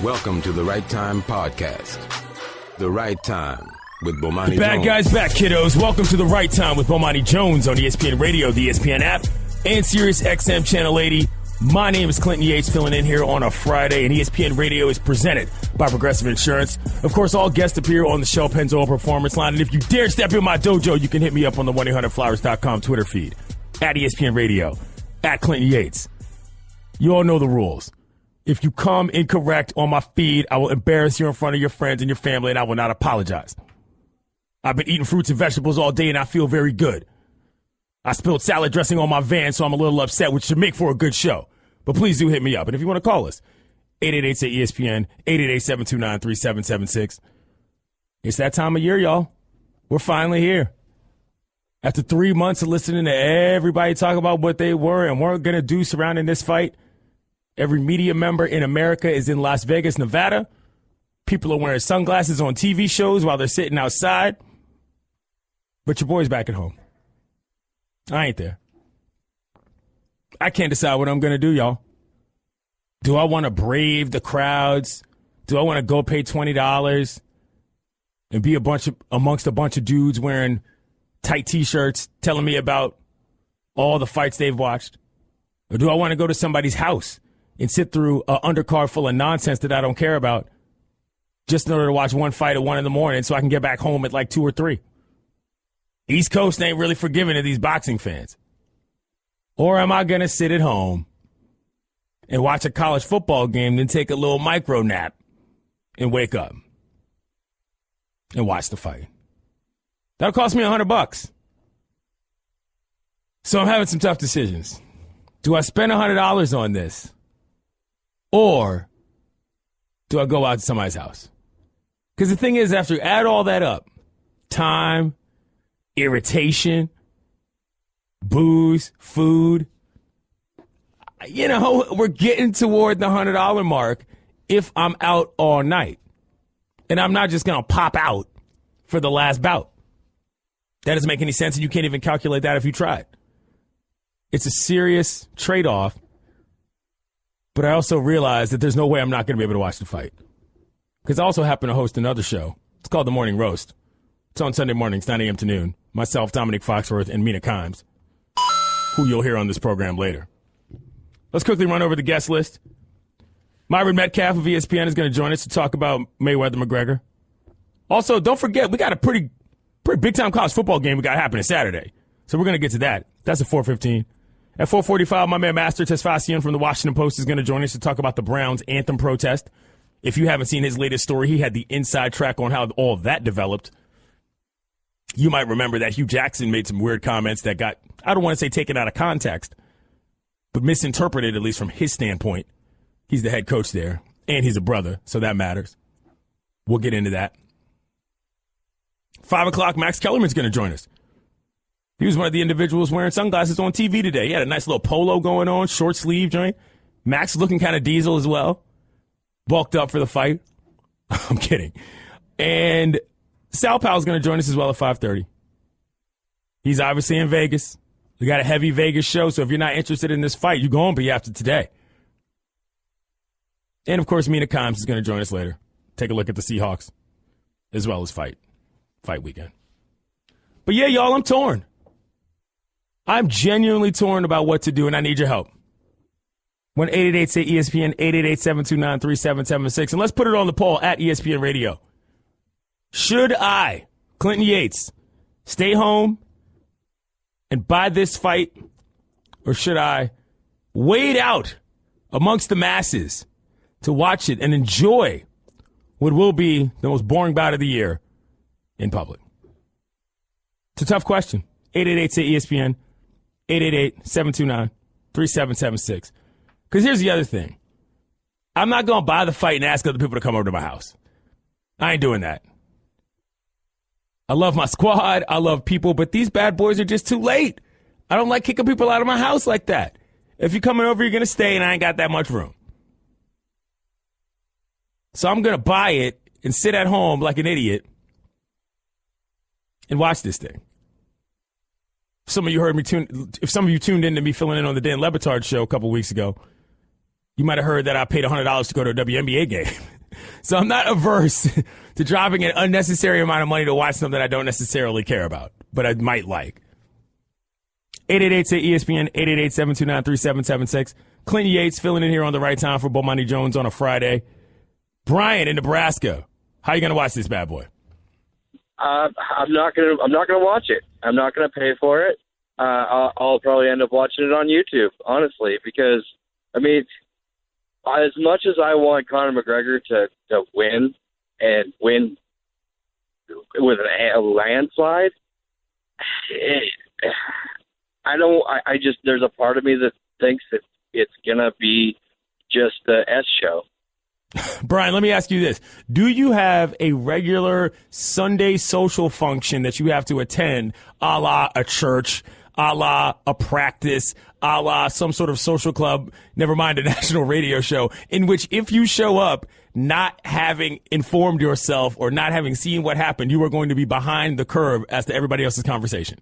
Welcome to the Right Time Podcast. The Right Time with Bomani Jones. Bad guys back, kiddos. Welcome to the Right Time with Bomani Jones on ESPN Radio, the ESPN app, and Sirius XM Channel 80. My name is Clinton Yates, filling in here on a Friday, and ESPN Radio is presented by Progressive Insurance. Of course, all guests appear on the Shell Pennzoil Performance Line, and if you dare step in my dojo, you can hit me up on the 1-800-Flowers.com Twitter feed, at ESPN Radio, at Clinton Yates. You all know the rules. If you come incorrect on my feed, I will embarrass you in front of your friends and your family, and I will not apologize. I've been eating fruits and vegetables all day, and I feel very good. I spilled salad dressing on my van, so I'm a little upset, which should make for a good show. But please do hit me up. And if you want to call us, 888-ESPN, 888-729-3776. It's that time of year, y'all. We're finally here. After 3 months of listening to everybody talk about what they were and weren't going to do surrounding this fight, every media member in America is in Las Vegas, Nevada. People are wearing sunglasses on TV shows while they're sitting outside. But your boy's back at home. I ain't there. I can't decide what I'm going to do, y'all. Do I want to brave the crowds? Do I want to go pay $20 and be amongst a bunch of dudes wearing tight T-shirts telling me about all the fights they've watched? Or do I want to go to somebody's house and sit through an undercard full of nonsense that I don't care about just in order to watch one fight at 1 in the morning so I can get back home at like 2 or 3? East Coast ain't really forgiving of these boxing fans. Or am I going to sit at home and watch a college football game, then take a little micro nap and wake up and watch the fight? That'll cost me $100. So I'm having some tough decisions. Do I spend $100 on this? Or do I go out to somebody's house? Because the thing is, after you add all that up, time, irritation, booze, food, you know, we're getting toward the $100 mark if I'm out all night. And I'm not just going to pop out for the last bout. That doesn't make any sense, and you can't even calculate that if you tried. It's a serious trade-off. But I also realize that there's no way I'm not going to be able to watch the fight. Because I also happen to host another show. It's called The Morning Roast. It's on Sunday mornings, 9 a.m. to noon. Myself, Dominic Foxworth, and Mina Kimes, who you'll hear on this program later. Let's quickly run over the guest list. Myron Metcalf of ESPN is going to join us to talk about Mayweather-McGregor. Also, don't forget, we got a pretty big-time college football game we got happening Saturday. So we're going to get to that. That's at 4:15. At 4:45, my man Master Tesfasian from the Washington Post is going to join us to talk about the Browns' anthem protest. If you haven't seen his latest story, he had the inside track on how all of that developed. You might remember that Hugh Jackson made some weird comments that got, I don't want to say taken out of context, but misinterpreted, at least from his standpoint. He's the head coach there, and he's a brother, so that matters. We'll get into that. 5 o'clock, Max Kellerman's going to join us. He was one of the individuals wearing sunglasses on TV today. He had a nice little polo going on, short sleeve joint. Max looking kind of diesel as well. Bulked up for the fight. I'm kidding. And Sal Powell's going to join us as well at 5:30. He's obviously in Vegas. We got a heavy Vegas show, so if you're not interested in this fight, you're going to be after today. And, of course, Mina Kimes is going to join us later. Take a look at the Seahawks as well as fight weekend. But, yeah, y'all, I'm torn. I'm genuinely torn about what to do, and I need your help. 1-888-ESPN, 888-729-3776. And let's put it on the poll at ESPN Radio. Should I, Clinton Yates, stay home and buy this fight, or should I wade out amongst the masses to watch it and enjoy what will be the most boring bout of the year in public? It's a tough question. 888-ESPN, 888-729-3776. Because here's the other thing. I'm not going to buy the fight and ask other people to come over to my house. I ain't doing that. I love my squad. I love people, but these bad boys are just too late. I don't like kicking people out of my house like that. If you're coming over, you're going to stay, and I ain't got that much room. So I'm going to buy it and sit at home like an idiot and watch this thing. If some of you tuned in to me filling in on the Dan Le Batard show a couple weeks ago, You might have heard that I paid $100 to go to a WNBA game. So I'm not averse to dropping an unnecessary amount of money to watch something I don't necessarily care about, but I might like. 888-ESPN, 888-729-3776. Clint Yates filling in here on the right time for Bomani Jones on a Friday. Brian in Nebraska, how you going to watch this bad boy? I'm not gonna watch it. I'm not gonna pay for it. I'll probably end up watching it on YouTube, honestly, because I mean, as much as I want Conor McGregor to win and win with a landslide, there's a part of me that thinks that it's gonna be just the S show. Brian, let me ask you this. Do you have a regular Sunday social function that you have to attend, a la a church, a la a practice, a la some sort of social club, never mind a national radio show, in which if you show up not having informed yourself or not having seen what happened, you are going to be behind the curve as to everybody else's conversation?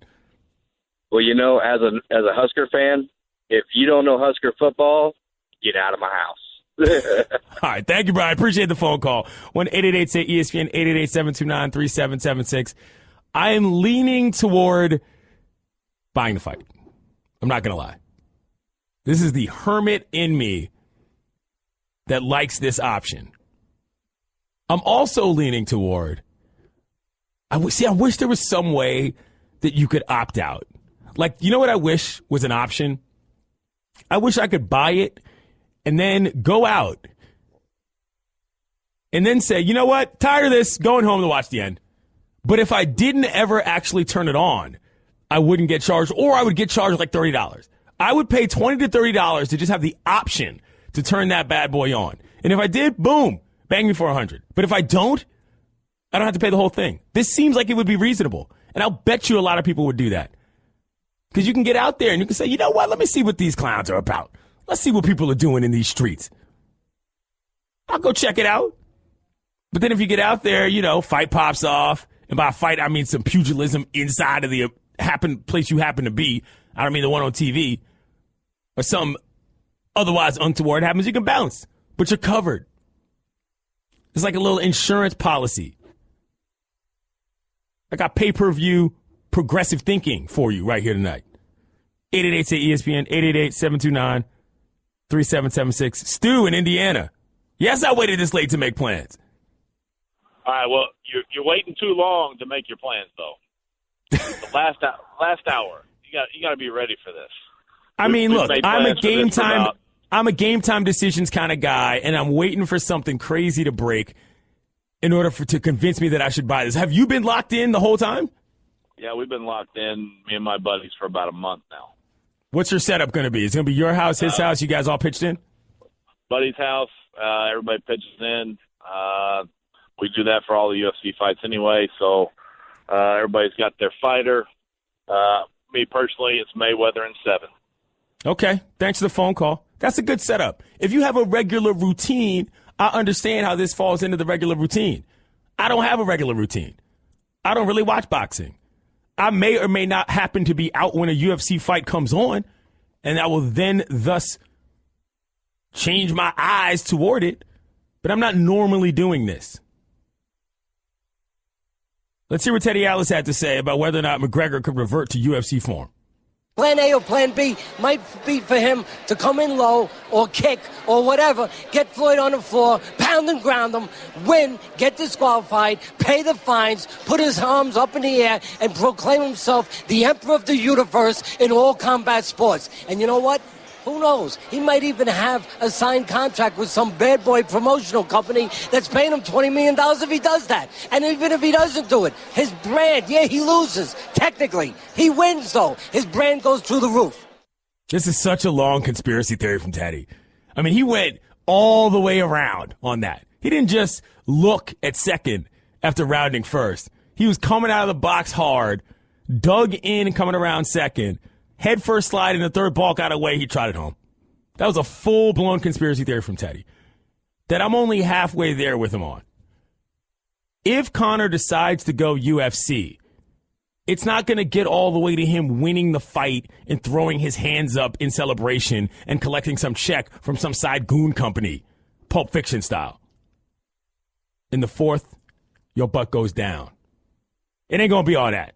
Well, as a Husker fan, if you don't know Husker football, get out of my house. All right. Thank you, Brian. Appreciate the phone call. 1-888-ESPN, 888-729-3776. I am leaning toward buying the fight. I'm not going to lie. This is the hermit in me that likes this option. I'm also leaning toward, I wish there was some way that you could opt out. Like, you know what I wish was an option? I wish I could buy it and then go out and then say, you know what, tired of this, going home to watch the end. But if I didn't ever actually turn it on, I wouldn't get charged, or I would get charged like $30. I would pay $20 to $30 to just have the option to turn that bad boy on. And if I did, boom, bang me for $100. But if I don't have to pay the whole thing. This seems like it would be reasonable. And I'll bet you a lot of people would do that. Because you can get out there and you can say, you know what, let me see what these clowns are about. Let's see what people are doing in these streets. I'll go check it out. But then if you get out there, fight pops off. And by fight, I mean some pugilism inside of the place you happen to be. I don't mean the one on TV. Or some otherwise untoward happens, you can bounce. But you're covered. It's like a little insurance policy. I got pay-per-view progressive thinking for you right here tonight. 888-ESPN, 888-729-3776. Stu in Indiana. Yes, I waited this late to make plans. All right, well, you're waiting too long to make your plans, though. The last hour, you got to be ready for this. I mean, look, I'm a game time decisions kind of guy, and I'm waiting for something crazy to break in order to convince me that I should buy this. Have you been locked in the whole time? Yeah, we've been locked in, me and my buddies, for about a month now. What's your setup going to be? Is it going to be your house, his house, you guys all pitched in? Buddy's house, everybody pitches in. We do that for all the UFC fights anyway, so everybody's got their fighter. Me personally, it's Mayweather in 7. Okay, thanks for the phone call. That's a good setup. If you have a regular routine, I understand how this falls into the regular routine. I don't have a regular routine. I don't really watch boxing. I may or may not happen to be out when a UFC fight comes on, and I will then thus change my eyes toward it, but I'm not normally doing this. Let's hear what Teddy Atlas had to say about whether or not McGregor could revert to UFC form. Plan A or Plan B might be for him to come in low or kick or whatever, get Floyd on the floor, pound and ground him, win, get disqualified, pay the fines, put his arms up in the air, and proclaim himself the emperor of the universe in all combat sports. And you know what? Who knows? He might even have a signed contract with some bad boy promotional company that's paying him $20 million if he does that. And even if he doesn't do it, his brand, yeah, he loses. Technically. He wins, though. His brand goes through the roof. This is such a long conspiracy theory from Teddy. I mean, he went all the way around on that. He didn't just look at second after rounding first. He was coming out of the box hard, dug in and coming around second. Head first slide, and the third ball got away. He tried it home. That was a full-blown conspiracy theory from Teddy that I'm only halfway there with him on. If Conor decides to go UFC, It's not going to get all the way to him winning the fight and throwing his hands up in celebration and collecting some check from some side goon company, Pulp Fiction style. In the fourth, your butt goes down. It ain't going to be all that.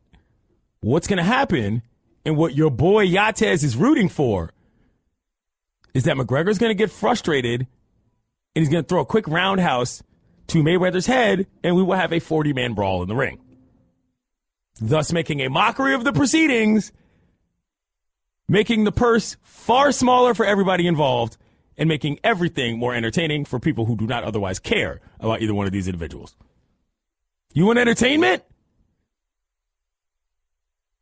What's going to happen, and what your boy Yates is rooting for, is that McGregor's going to get frustrated and he's going to throw a quick roundhouse to Mayweather's head, and we will have a 40-man brawl in the ring, thus making a mockery of the proceedings, making the purse far smaller for everybody involved, and making everything more entertaining for people who do not otherwise care about either one of these individuals. You want entertainment?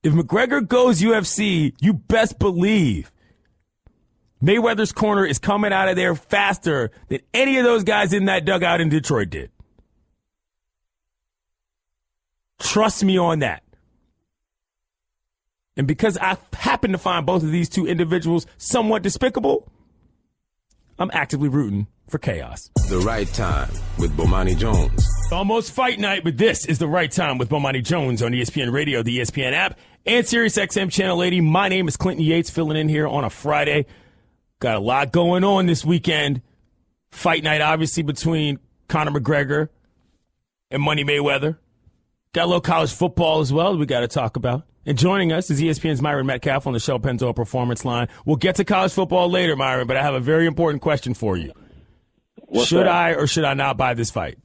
If McGregor goes UFC, you best believe Mayweather's corner is coming out of there faster than any of those guys in that dugout in Detroit did. Trust me on that. And because I happen to find both of these two individuals somewhat despicable, I'm actively rooting for chaos. The Right Time with Bomani Jones. Almost fight night, but this is The Right Time with Bomani Jones on ESPN Radio, the ESPN app, and SiriusXM Channel 80. My name is Clinton Yates, filling in here on a Friday. Got a lot going on this weekend. Fight night, obviously, between Conor McGregor and Money Mayweather. Got a little college football as well we got to talk about. And joining us is ESPN's Myron Metcalf on the Shell Penzo Performance Line. We'll get to college football later, Myron, but I have a very important question for you. Should I or should I not buy this fight?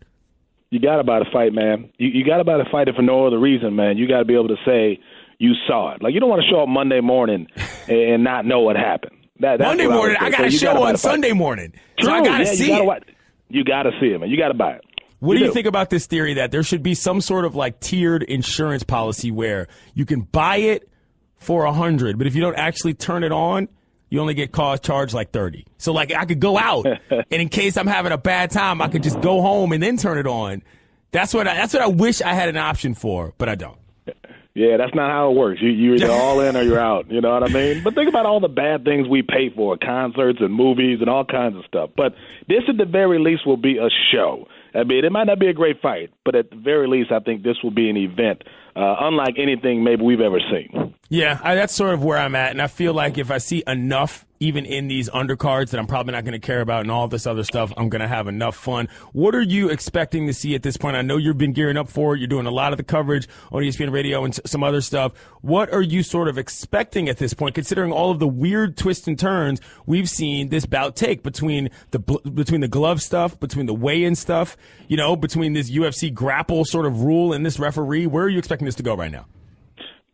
You got to buy the fight, man. You got to buy the fight if for no other reason, man. You got to be able to say you saw it. Like, you don't want to show up Monday morning and not know what happened. That's Monday morning, I got to show on Sunday morning. True, so I got to see it. You got to see it, man. You got to buy it. What do you think about this theory that there should be some sort of like tiered insurance policy where you can buy it for $100, but if you don't actually turn it on, you only get charged like $30. So like I could go out and in case I'm having a bad time, I could just go home and then turn it on. That's what I wish I had an option for, but I don't. Yeah, that's not how it works. You're either all in or you're out. You know what I mean? But think about all the bad things we pay for, concerts and movies and all kinds of stuff. But this at the very least will be a show. I mean, it might not be a great fight, but at the very least, I think this will be an event unlike anything maybe we've ever seen. Yeah, that's sort of where I'm at, and I feel like if I see enough, even in these undercards that I'm probably not going to care about and all this other stuff, I'm going to have enough fun. What are you expecting to see at this point? I know you've been gearing up for it. You're doing a lot of the coverage on ESPN Radio and some other stuff. What are you sort of expecting at this point, considering all of the weird twists and turns we've seen this bout take between the glove stuff, between the weigh-in stuff, you know, between this UFC grapple sort of rule and this referee? Where are you expecting this to go right now?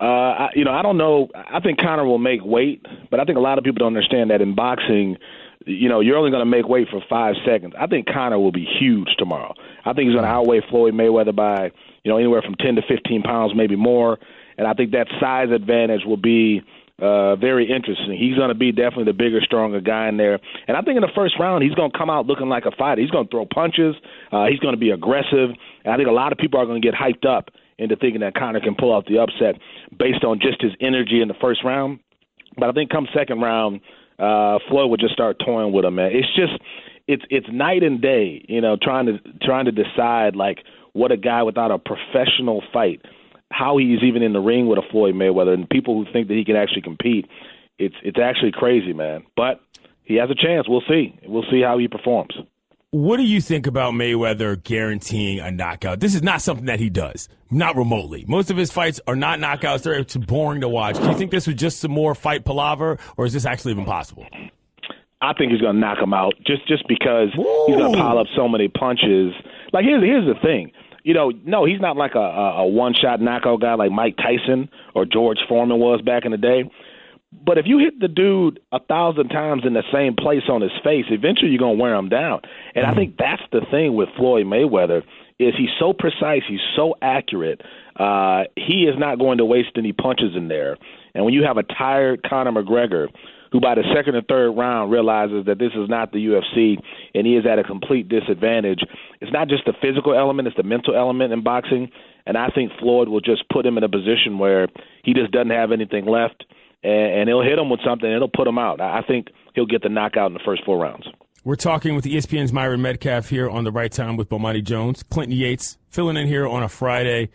I don't know. I think Conor will make weight, but I think a lot of people don't understand that in boxing, you know, you're only going to make weight for 5 seconds. I think Conor will be huge tomorrow. I think he's going to outweigh Floyd Mayweather by, you know, anywhere from 10 to 15 pounds, maybe more. And I think that size advantage will be very interesting. He's going to be definitely the bigger, stronger guy in there. And I think in the first round, he's going to come out looking like a fighter. He's going to throw punches. He's going to be aggressive. And I think a lot of people are going to get hyped up into thinking that Conor can pull out the upset based on just his energy in the first round. But I think come second round, Floyd would just start toying with him, man. It's just it's night and day, you know, trying to decide like what a guy without a professional fight, how he's even in the ring with a Floyd Mayweather, and people who think that he can actually compete. It's actually crazy, man. But he has a chance. We'll see. We'll see how he performs. What do you think about Mayweather guaranteeing a knockout? This is not something that he does, not remotely. Most of his fights are not knockouts. They're too boring to watch. Do you think this was just some more fight palaver, or is this actually even possible? I think he's going to knock him out just because he's going to pile up so many punches. Like, here's the thing. You know, no, he's not like a one-shot knockout guy like Mike Tyson or George Foreman was back in the day. But if you hit the dude 1,000 times in the same place on his face, eventually you're going to wear him down. And I think that's the thing with Floyd Mayweather is he's so precise, he's so accurate. He is not going to waste any punches in there. And when you have a tired Conor McGregor who by the second or third round realizes that this is not the UFC and he is at a complete disadvantage, it's not just the physical element, it's the mental element in boxing. And I think Floyd will just put him in a position where he just doesn't have anything left. And he'll hit him with something, and it'll put him out. I think he'll get the knockout in the first 4 rounds. We're talking with ESPN's Myron Metcalf here on The Right Time with Bomani Jones. Clinton Yates filling in here on a Friday.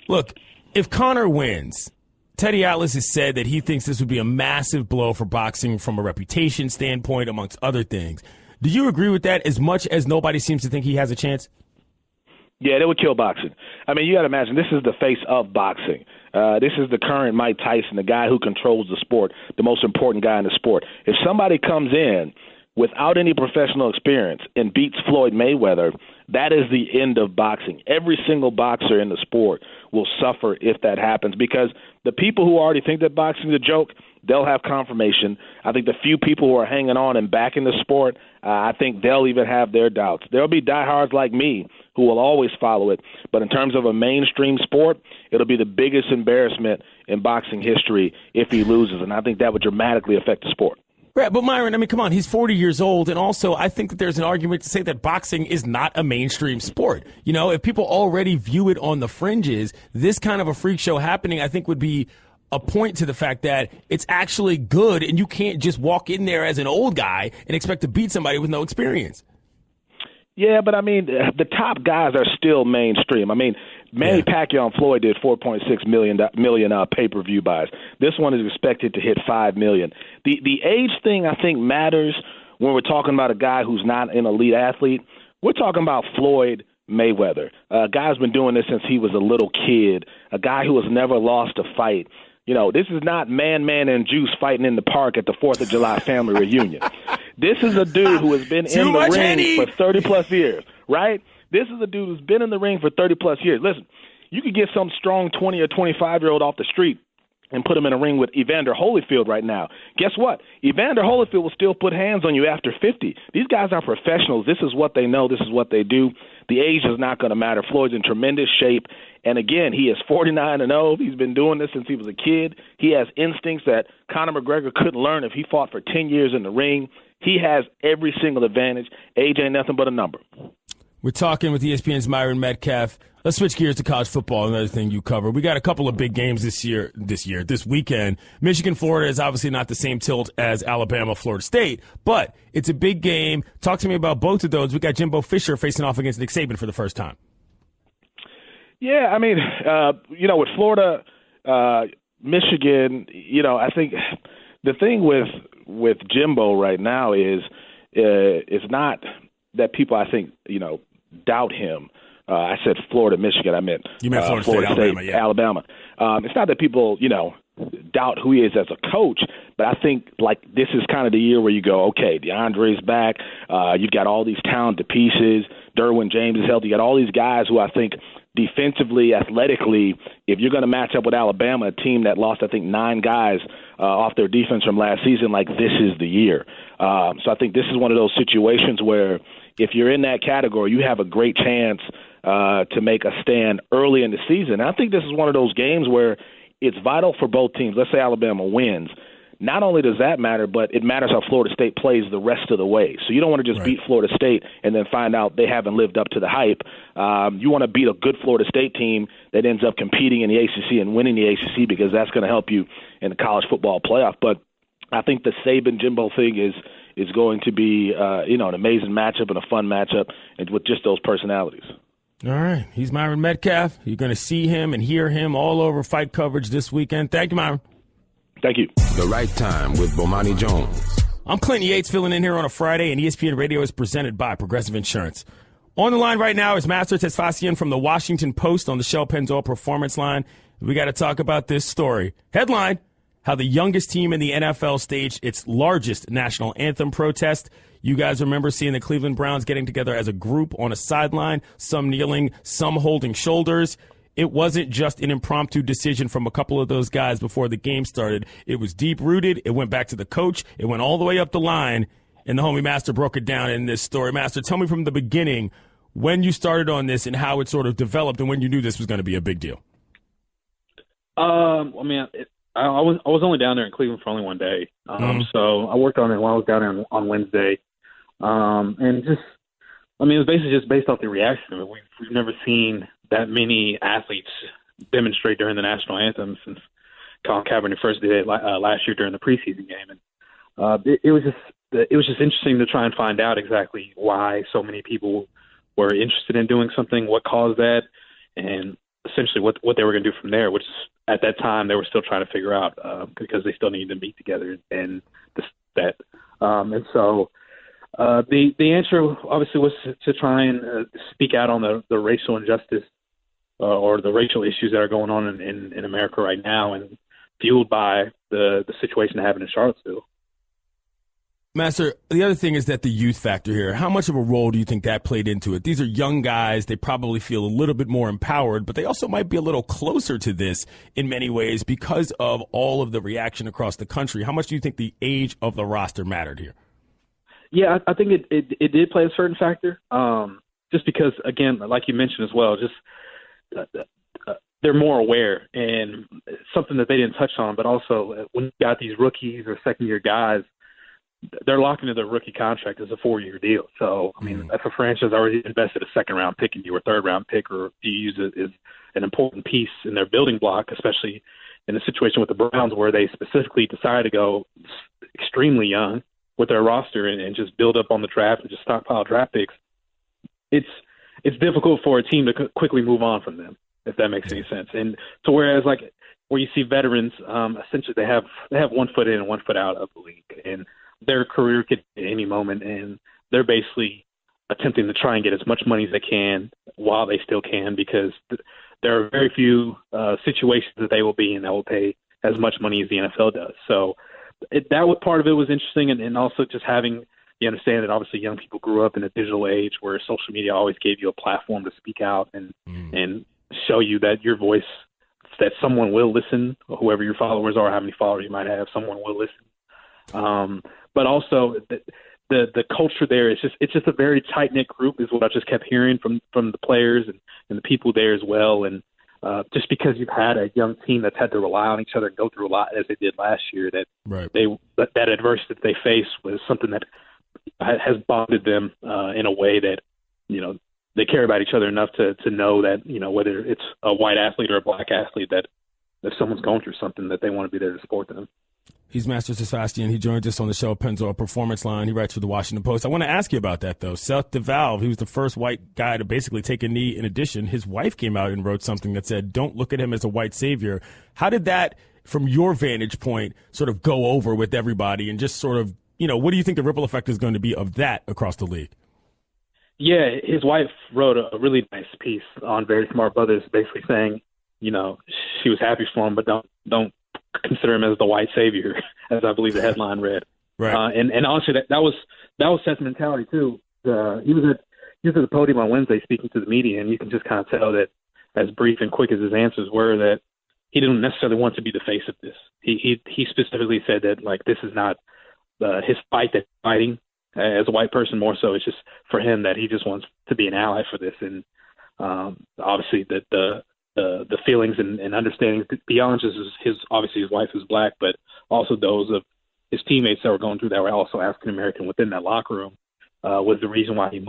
Look, if Conor wins, Teddy Atlas has said that he thinks this would be a massive blow for boxing from a reputation standpoint, amongst other things. Do you agree with that as much as nobody seems to think he has a chance? Yeah, they would kill boxing. I mean, you got to imagine, this is the face of boxing. This is the current Mike Tyson, the guy who controls the sport, the most important guy in the sport. If somebody comes in without any professional experience and beats Floyd Mayweather, that is the end of boxing. Every single boxer in the sport will suffer if that happens, because the people who already think that boxing is a joke, they'll have confirmation. I think the few people who are hanging on and backing the sport, I think they'll even have their doubts. There'll be diehards like me who will always follow it. But in terms of a mainstream sport, it'll be the biggest embarrassment in boxing history if he loses, and I think that would dramatically affect the sport. Right, but Myron, I mean, come on, he's 40 years old, and also I think that there's an argument to say that boxing is not a mainstream sport. You know, if people already view it on the fringes, this kind of a freak show happening, I think, would be a point to the fact that it's actually good, and you can't just walk in there as an old guy and expect to beat somebody with no experience. Yeah, but I mean, the top guys are still mainstream. I mean, Manny Pacquiao and Floyd did 4.6 million pay-per-view buys. This one is expected to hit 5 million. The age thing, I think, matters when we're talking about a guy who's not an elite athlete. We're talking about Floyd Mayweather, a guy who's been doing this since he was a little kid, a guy who has never lost a fight. You know, this is not Man and Juice fighting in the park at the 4th of July family reunion. This is a dude who has been in the ring for 30-plus years, right? This is a dude who's been in the ring for 30-plus years. Listen, you could get some strong 20 or 25-year-old off the street and put him in a ring with Evander Holyfield right now. Guess what? Evander Holyfield will still put hands on you after 50. These guys are professionals. This is what they know. This is what they do. The age is not going to matter. Floyd's in tremendous shape. And again, he is 49-0. He's been doing this since he was a kid. He has instincts that Conor McGregor couldn't learn if he fought for 10 years in the ring. He has every single advantage. Age ain't nothing but a number. We're talking with ESPN's Myron Metcalf. Let's switch gears to college football, another thing you cover. We got a couple of big games this weekend. Michigan, Florida is obviously not the same tilt as Alabama, Florida State, but it's a big game. Talk to me about both of those. We got Jimbo Fisher facing off against Nick Saban for the first time. Yeah, I mean, with Florida, Michigan, I think the thing with Jimbo right now is it's not that people, I think, doubt him. I said Florida, Michigan. I meant you meant Florida State, Alabama. It's not that people, doubt who he is as a coach, but I think this is kind of the year where you go, okay, DeAndre's back. You've got all these talented pieces. Derwin James is healthy. You got all these guys who I think defensively, athletically, if you're going to match up with Alabama, a team that lost, I think, 9 guys off their defense from last season, this is the year. So I think this is one of those situations where if you're in that category, you have a great chance to make a stand early in the season. And I think this is one of those games where it's vital for both teams. Let's say Alabama wins. Not only does that matter, but it matters how Florida State plays the rest of the way. So you don't want to just beat Florida State and then find out they haven't lived up to the hype. You want to beat a good Florida State team that ends up competing in the ACC and winning the ACC, because that's going to help you in the college football playoff. But I think the Saban-Jimbo thing is going to be an amazing matchup and a fun matchup, and with just those personalities. All right. He's Myron Metcalf. You're going to see him and hear him all over fight coverage this weekend. Thank you, Myron. Thank you. The Right Time with Bomani Jones. I'm Clinton Yates filling in here on a Friday, and ESPN Radio is presented by Progressive Insurance. On the line right now is Master Tesfasian from the Washington Post on the Shell Pennzoil Performance Line. We got to talk about this story. Headline, how the youngest team in the NFL staged its largest national anthem protest. You guys remember seeing the Cleveland Browns getting together as a group on a sideline, some kneeling, some holding shoulders. It wasn't just an impromptu decision from a couple of those guys before the game started. It was deep-rooted. It went back to the coach. It went all the way up the line, and the homie Master broke it down in this story. Master, tell me from the beginning when you started on this and how it sort of developed and when you knew this was going to be a big deal. I was only down there in Cleveland for only one day. So I worked on it while I was down there on Wednesday. And just, it was basically just based off the reaction of it. We've never seen that many athletes demonstrate during the national anthem since Colin Kaepernick first did it last year during the preseason game. And it was just interesting to try and find out exactly why so many people were interested in doing something, what caused that. And essentially what they were going to do from there, which at that time they were still trying to figure out because they still needed to meet together and that. And so the answer obviously was to try and speak out on the racial injustice or the racial issues that are going on in America right now, and fueled by the situation that happened in Charlottesville. Master, the other thing is that the youth factor here, how much of a role do you think that played into it? These are young guys. They probably feel a little bit more empowered, but they also might be a little closer to this in many ways because of all of the reaction across the country. How much do you think the age of the roster mattered here? Yeah, I think it did play a certain factor, just because, again, like you mentioned as well, just they're more aware, and something that they didn't touch on, but also when you got these rookies or second-year guys, they're locked into their rookie contract as a 4-year deal. So, I mean, if a franchise already invested a second-round pick in you or third-round pick, or you use it as an important piece in their building block, especially in a situation with the Browns where they specifically decided to go extremely young with their roster and just build up on the draft and just stockpile draft picks, it's difficult for a team to quickly move on from them, if that makes any sense. And so whereas like where you see veterans, essentially they have 1 foot in and 1 foot out of the league, and their career could at any moment, and they're basically attempting to try and get as much money as they can while they still can, because there are very few situations that they will be in that will pay as much money as the NFL does. So that was part of it was interesting, and also just having you understand that obviously young people grew up in a digital age where social media always gave you a platform to speak out and show you that your voice, that someone will listen, whoever your followers are, how many followers you might have, someone will listen. But also the culture there is it's just a very tight knit group, is what I just kept hearing from the players and the people there as well. And just because you've had a young team that's had to rely on each other and go through a lot as they did last year, that that adversity that they face was something that has bonded them in a way that they care about each other enough to know that whether it's a white athlete or a black athlete, that if someone's going through something, that they want to be there to support them. He's Master Sebastian. He joins us on the show, Pennzoil Performance Line. He writes for the Washington Post. I want to ask you about that, though. Seth DeValve, he was the first white guy to basically take a knee. In addition, his wife came out and wrote something that said, don't look at him as a white savior. How did that, from your vantage point, sort of go over with everybody, and just sort of, what do you think the ripple effect is going to be of that across the league? Yeah, his wife wrote a really nice piece on Very Smart Brothers, basically saying, she was happy for him, but don't consider him as the white savior, as I believe the headline read. Right. And honestly, that was Seth's mentality too. He was at the podium on Wednesday speaking to the media, and you can just kind of tell that, as brief and quick as his answers were, that he didn't necessarily want to be the face of this. He specifically said that, like, this is not his fight that he's fighting as a white person. More so, it's just for him that he just wants to be an ally for this. And obviously that the feelings and understandings beyond just his wife is black, but also those of his teammates that were going through that were also African American within that locker room, was the reason why he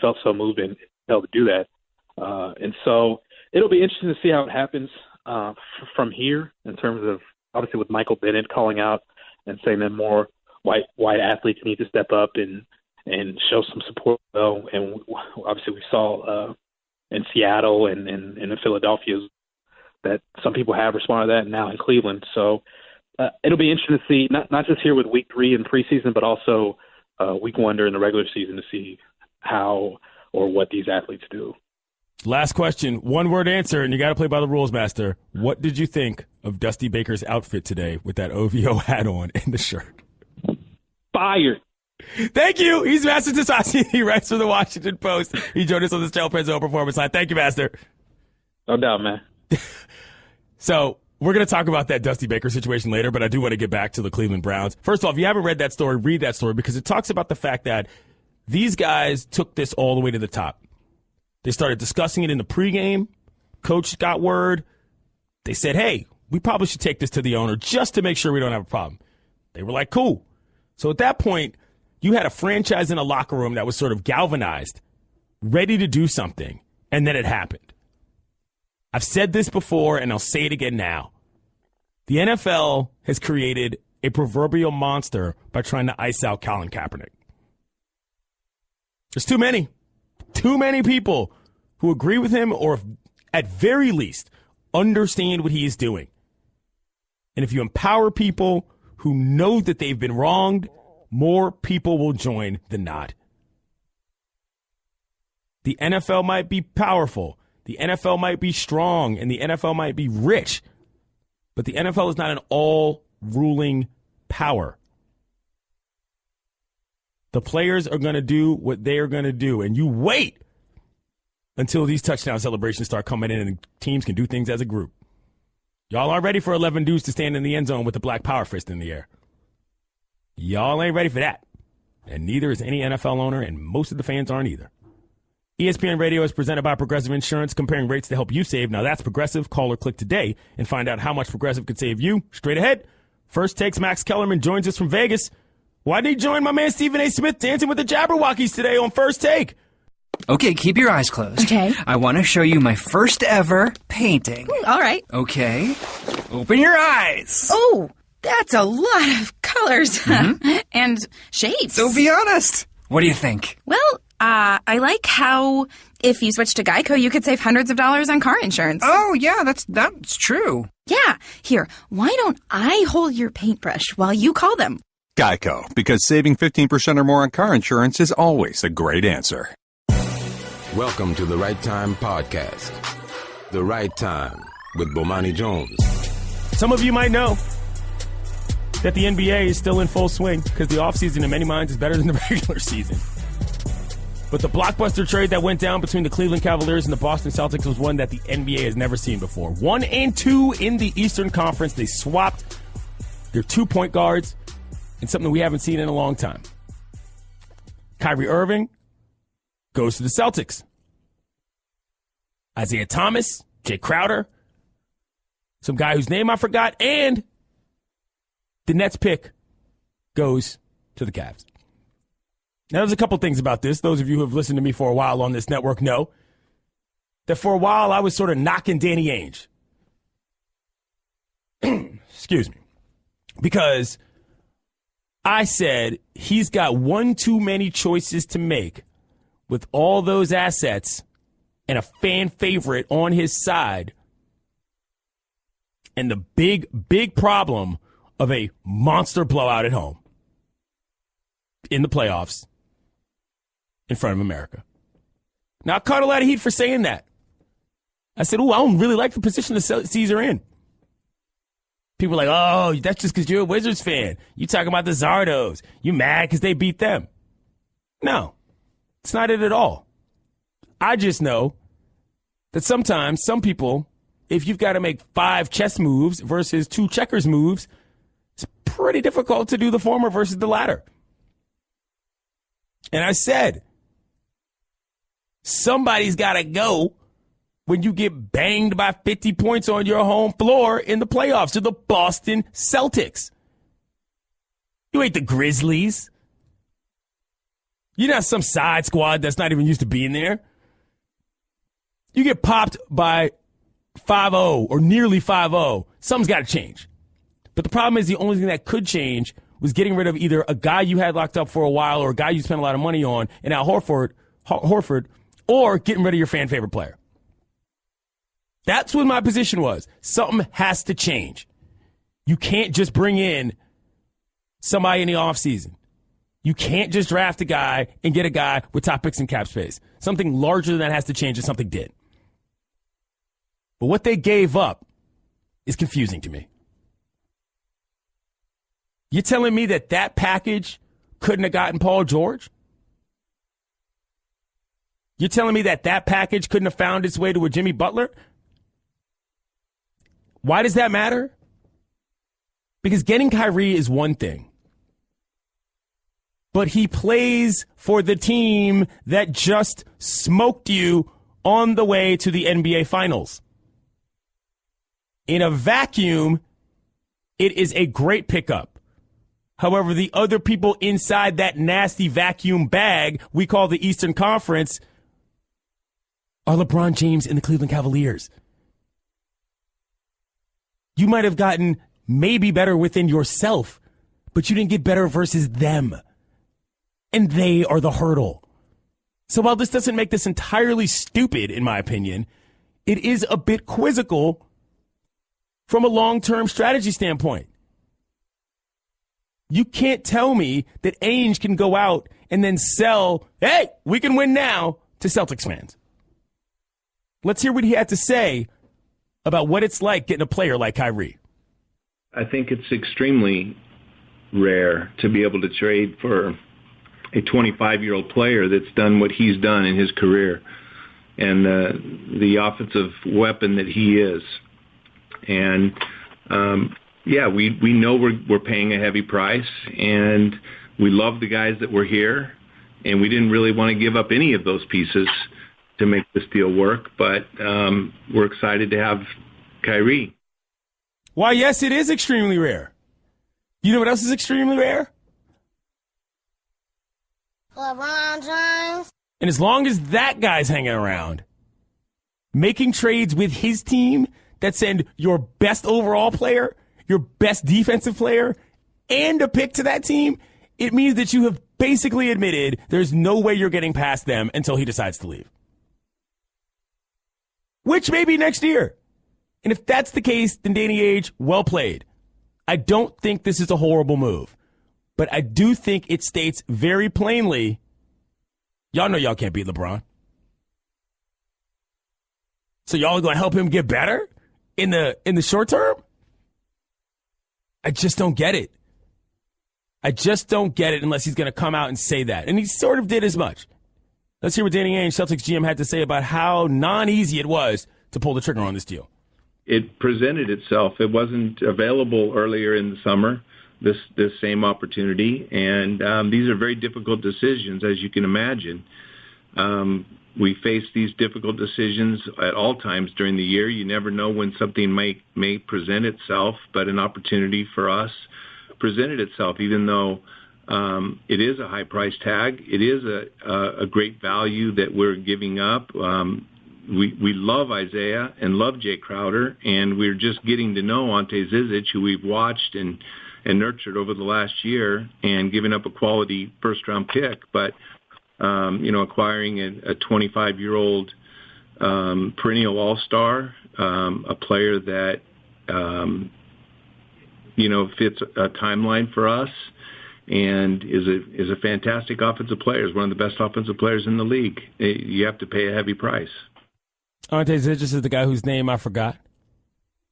felt so moved and felt to do that. And so it'll be interesting to see how it happens from here, in terms of obviously with Michael Bennett calling out and saying that more white athletes need to step up and show some support. And obviously we saw in Seattle and in Philadelphia that some people have responded to that, and now in Cleveland. So it'll be interesting to see, not just here with week 3 in preseason, but also week 1 during the regular season, to see how or what these athletes do. Last question, 1-word answer, and you got to play by the rules, Master. What did you think of Dusty Baker's outfit today with that OVO hat on and the shirt? Fire. Thank you. He's Master Tasasi. He writes for the Washington Post. He joined us on the Stel Pennzoil Performance Line. Thank you, Master. No doubt, man. So we're going to talk about that Dusty Baker situation later, but I do want to get back to the Cleveland Browns. First of all, if you haven't read that story, read that story, because it talks about the fact that these guys took this all the way to the top. They started discussing it in the pregame. Coach got word. They said, hey, we probably should take this to the owner just to make sure we don't have a problem. They were like, cool. So at that point, you had a franchise in a locker room that was sort of galvanized, ready to do something, and then it happened. I've said this before, and I'll say it again now. The NFL has created a proverbial monster by trying to ice out Colin Kaepernick. There's too many people who agree with him or at very least, understand what he is doing. And if you empower people who know that they've been wronged, more people will join than not. The NFL might be powerful. The NFL might be strong, and the NFL might be rich. But the NFL is not an all-ruling power. The players are going to do what they are going to do. And you wait until these touchdown celebrations start coming in and teams can do things as a group. Y'all aren't ready for 11 dudes to stand in the end zone with the black power fist in the air. Y'all ain't ready for that. And neither is any NFL owner, and most of the fans aren't either. ESPN Radio is presented by Progressive Insurance, comparing rates to help you save. Now that's Progressive. Call or click today and find out how much Progressive could save you. Straight ahead, First Take's Max Kellerman joins us from Vegas. Why did he join my man Stephen A. Smith dancing with the Jabberwockies today on First Take? Okay, keep your eyes closed. Okay. I want to show you my first ever painting. All right. Okay. Open your eyes. Oh, that's a lot of colors and shades. So be honest. What do you think? Well, I like how if you switch to Geico, you could save hundreds of dollars on car insurance. Oh, yeah, that's true. Yeah. Here, why don't I hold your paintbrush while you call them? Geico, because saving 15% or more on car insurance is always a great answer. Welcome to the Right Time Podcast. The Right Time with Bomani Jones. Some of you might know that the NBA is still in full swing because the offseason in many minds is better than the regular season. But the blockbuster trade that went down between the Cleveland Cavaliers and the Boston Celtics was one that the NBA has never seen before. 1 and 2 in the Eastern Conference. They swapped their 2-point guards in something we haven't seen in a long time. Kyrie Irving goes to the Celtics. Isaiah Thomas, Jay Crowder, some guy whose name I forgot, and the Nets pick goes to the Cavs. Now, there's a couple things about this. Those of you who have listened to me for a while on this network know that for a while I was sort of knocking Danny Ainge. Excuse me. Because I said he's got one too many choices to make with all those assets and a fan favorite on his side, and the big problem of a monster blowout at home in the playoffs in front of America. Now, I caught a lot of heat for saying that. I said, I don't really like the position the Celtics are in. People are like, oh, that's just because you're a Wizards fan. You talking about the Zardos. You mad because they beat them. No, it's not it at all. I just know that sometimes some people, if you've got to make 5 chess moves versus 2 checkers moves, it's pretty difficult to do the former versus the latter. And I said, somebody's got to go when you get banged by 50 points on your home floor in the playoffs to the Boston Celtics. You ain't the Grizzlies. You're not some side squad that's not even used to being there. You get popped by 5-0 or nearly 5-0. Something's got to change. But the problem is the only thing that could change was getting rid of either a guy you had locked up for a while or a guy you spent a lot of money on, and Al Horford, or getting rid of your fan favorite player. That's what my position was. Something has to change. You can't just bring in somebody in the offseason. You can't just draft a guy and get a guy with top picks and cap space. Something larger than that has to change, and something did. But what they gave up is confusing to me. You're telling me that package couldn't have gotten Paul George? You're telling me that package couldn't have found its way to a Jimmy Butler? Why does that matter? Because getting Kyrie is one thing. But he plays for the team that just smoked you on the way to the NBA Finals. In a vacuum, it is a great pickup. However, the other people inside that nasty vacuum bag we call the Eastern Conference are LeBron James and the Cleveland Cavaliers. You might have gotten maybe better within yourself, but you didn't get better versus them. And they are the hurdle. So while this doesn't make this entirely stupid, in my opinion, it is a bit quizzical from a long-term strategy standpoint. You can't tell me that Ainge can go out and then sell, hey, we can win now, to Celtics fans. Let's hear what he had to say about what it's like getting a player like Kyrie. I think it's extremely rare to be able to trade for a 25-year-old player that's done what he's done in his career and the offensive weapon that he is. And, we know we're paying a heavy price, and we love the guys that were here, and we didn't really want to give up any of those pieces to make this deal work, but we're excited to have Kyrie. Why, yes, it is extremely rare. You know what else is extremely rare? LeBron James. And as long as that guy's hanging around, making trades with his team that send your best overall player, your best defensive player, and a pick to that team, it means that you have basically admitted there's no way you're getting past them until he decides to leave. Which may be next year. And if that's the case, then Danny Ainge, well played. I don't think this is a horrible move. But I do think it states very plainly, y'all know y'all can't beat LeBron. So y'all are going to help him get better in the short term? I just don't get it. I just don't get it unless he's going to come out and say that. And he sort of did as much. Let's hear what Danny Ainge, Celtics GM, had to say about how non-easy it was to pull the trigger on this deal. It presented itself. It wasn't available earlier in the summer, this same opportunity. And these are very difficult decisions, as you can imagine. We face these difficult decisions at all times during the year. You never know when something may present itself, but an opportunity for us presented itself, even though it is a high price tag. It is a great value that we're giving up. We love Isaiah and love Jay Crowder, and we're just getting to know Ante Zizic, who we've watched and nurtured over the last year, and giving up a quality first-round pick. But, acquiring a 25-year-old perennial all-star, a player that, fits a timeline for us and is a fantastic offensive player, is one of the best offensive players in the league. You have to pay a heavy price. Ante Zizic is the guy whose name I forgot.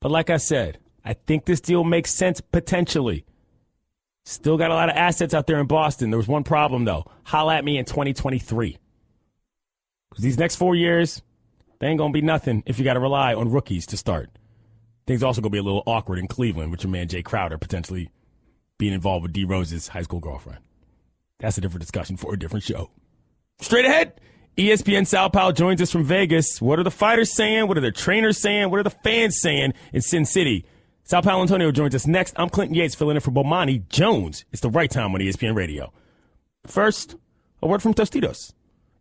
But like I said, I think this deal makes sense potentially. Still got a lot of assets out there in Boston. There was one problem, though. Holla at me in 2023. Because these next 4 years, they ain't going to be nothing if you got to rely on rookies to start. Things also going to be a little awkward in Cleveland with your man Jay Crowder potentially being involved with D. Rose's high school girlfriend. That's a different discussion for a different show. Straight ahead, ESPN Sao Paulo joins us from Vegas. What are the fighters saying? What are the trainers saying? What are the fans saying in Sin City? Sal Paolantonio joins us next. I'm Clinton Yates, filling in for Bomani Jones. It's the right time on ESPN Radio. First, a word from Tostitos.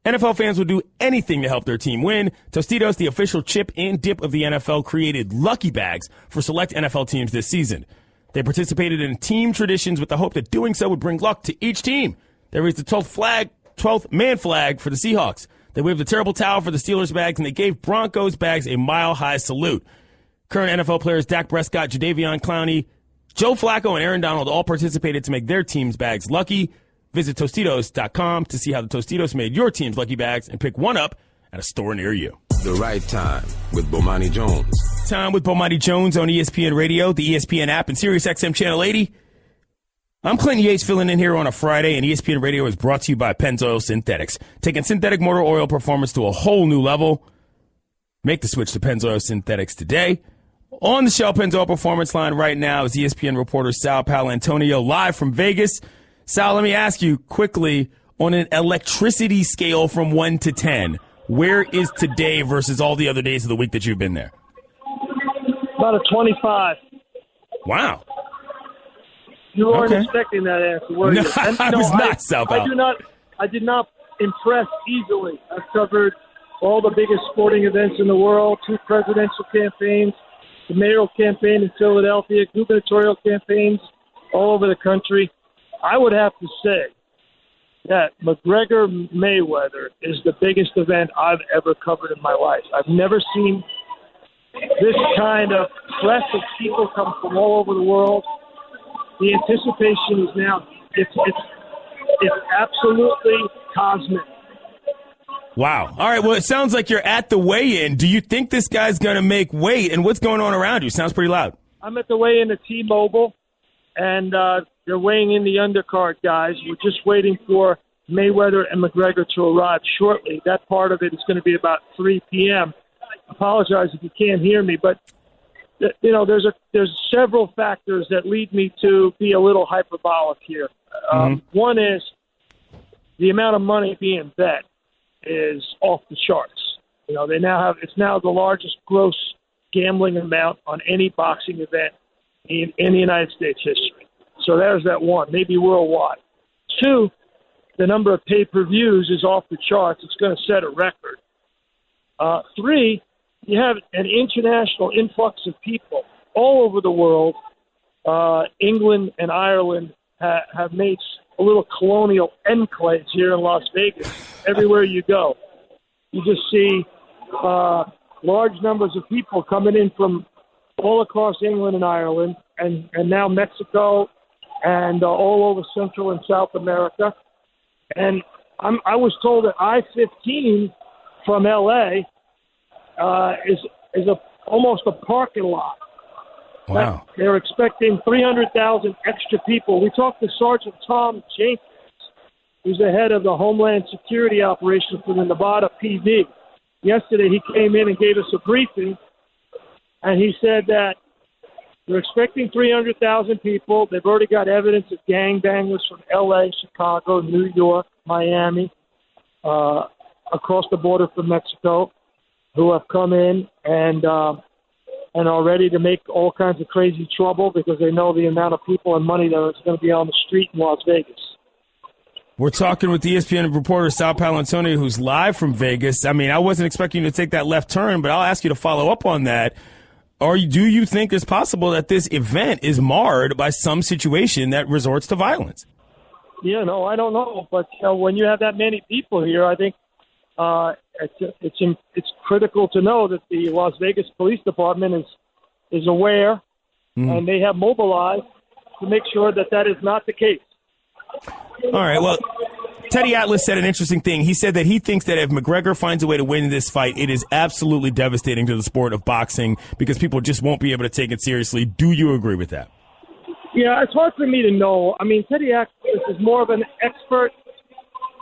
NFL fans will do anything to help their team win. Tostitos, the official chip and dip of the NFL, created lucky bags for select NFL teams this season. They participated in team traditions with the hope that doing so would bring luck to each team. They raised the 12th man flag for the Seahawks. They waved the terrible towel for the Steelers bags, and they gave Broncos bags a mile-high salute. Current NFL players Dak Prescott, Jadeveon Clowney, Joe Flacco, and Aaron Donald all participated to make their team's bags lucky. Visit Tostitos.com to see how the Tostitos made your team's lucky bags and pick one up at a store near you. The Right Time with Bomani Jones. Time with Bomani Jones on ESPN Radio, the ESPN app, and SiriusXM Channel 80. I'm Clinton Yates filling in here on a Friday, and ESPN Radio is brought to you by Pennzoil Synthetics, taking synthetic motor oil performance to a whole new level. Make the switch to Pennzoil Synthetics today. On the Shell Pennzoil Performance line right now is ESPN reporter Sal Paolantonio live from Vegas. Sal, let me ask you quickly, on an electricity scale from 1 to 10, where is today versus all the other days of the week that you've been there? About a 25. Wow. You weren't expecting that answer, were you? No, I was not, Sal Pal. I did not impress easily. I've covered all the biggest sporting events in the world, 2 presidential campaigns, the mayoral campaign in Philadelphia, gubernatorial campaigns all over the country. I would have to say that McGregor-Mayweather is the biggest event I've ever covered in my life. I've never seen this kind of press of people come from all over the world. The anticipation is now it's absolutely cosmic. Wow. All right. Well, it sounds like you're at the weigh-in. Do you think this guy's going to make weight? And what's going on around you? Sounds pretty loud. I'm at the weigh-in at T-Mobile, and they're weighing in the undercard guys. We're just waiting for Mayweather and McGregor to arrive shortly. That part of it is going to be about 3 p.m. I apologize if you can't hear me, but there's several factors that lead me to be a little hyperbolic here. One is the amount of money being bet is off the charts. It's now the largest gross gambling amount on any boxing event in the United States history. So there's that one, maybe worldwide. Two, the number of pay-per-views is off the charts. It's going to set a record. Three, you have an international influx of people all over the world. England and Ireland have made a little colonial enclaves here in Las Vegas. Everywhere you go, you just see large numbers of people coming in from all across England and Ireland, and now Mexico, and all over Central and South America. And I was told that I-15 from L.A. is almost a parking lot. Wow. They're expecting 300,000 extra people. We talked to Sergeant Tom Jenkins, who's the head of the Homeland Security Operation for the Nevada PD. Yesterday he came in and gave us a briefing, and he said that they're expecting 300,000 people. They've already got evidence of gangbangers from L.A., Chicago, New York, Miami, across the border from Mexico, who have come in and are ready to make all kinds of crazy trouble because they know the amount of people and money that is going to be on the street in Las Vegas. We're talking with ESPN reporter Sal Paolantonio, who's live from Vegas. I mean, I wasn't expecting you to take that left turn, but I'll ask you to follow up on that. Do you think it's possible that this event is marred by some situation that resorts to violence? Yeah, no, I don't know. But when you have that many people here, I think it's critical to know that the Las Vegas Police Department is aware, and they have mobilized to make sure that is not the case. All right, well, Teddy Atlas said an interesting thing. He said that he thinks that if McGregor finds a way to win this fight, it is absolutely devastating to the sport of boxing because people just won't be able to take it seriously. Do you agree with that? Yeah, it's hard for me to know. I mean, Teddy Atlas is more of an expert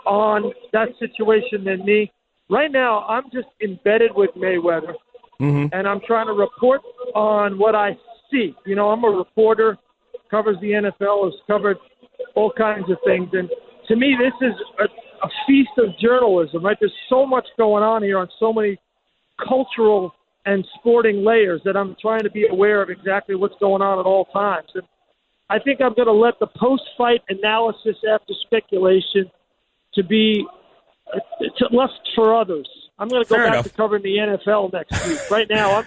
on that situation than me. Right now, I'm just embedded with Mayweather, and I'm trying to report on what I see. I'm a reporter, covers the NFL, has covered all kinds of things. And to me, this is a feast of journalism, right? There's so much going on here on so many cultural and sporting layers that I'm trying to be aware of exactly what's going on at all times. And I think I'm going to let the post-fight analysis after speculation to be left for others. I'm going to go back to covering the NFL next week. Right now,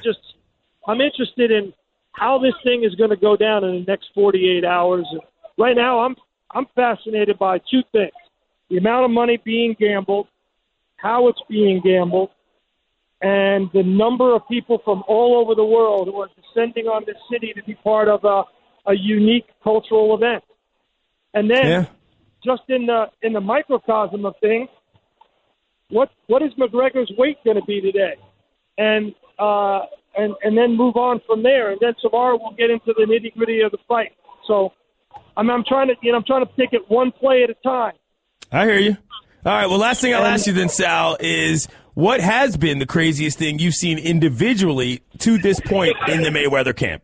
I'm interested in how this thing is going to go down in the next 48 hours. And right now, I'm fascinated by two things: the amount of money being gambled, how it's being gambled, and the number of people from all over the world who are descending on this city to be part of a unique cultural event. And then, just in the microcosm of things, what is McGregor's weight going to be today? And then move on from there. And then tomorrow we'll get into the nitty gritty of the fight. So I'm trying to take it one play at a time. I hear you. All right. Well, last thing I'll ask you then, Sal, is what has been the craziest thing you've seen individually to this point in the Mayweather camp?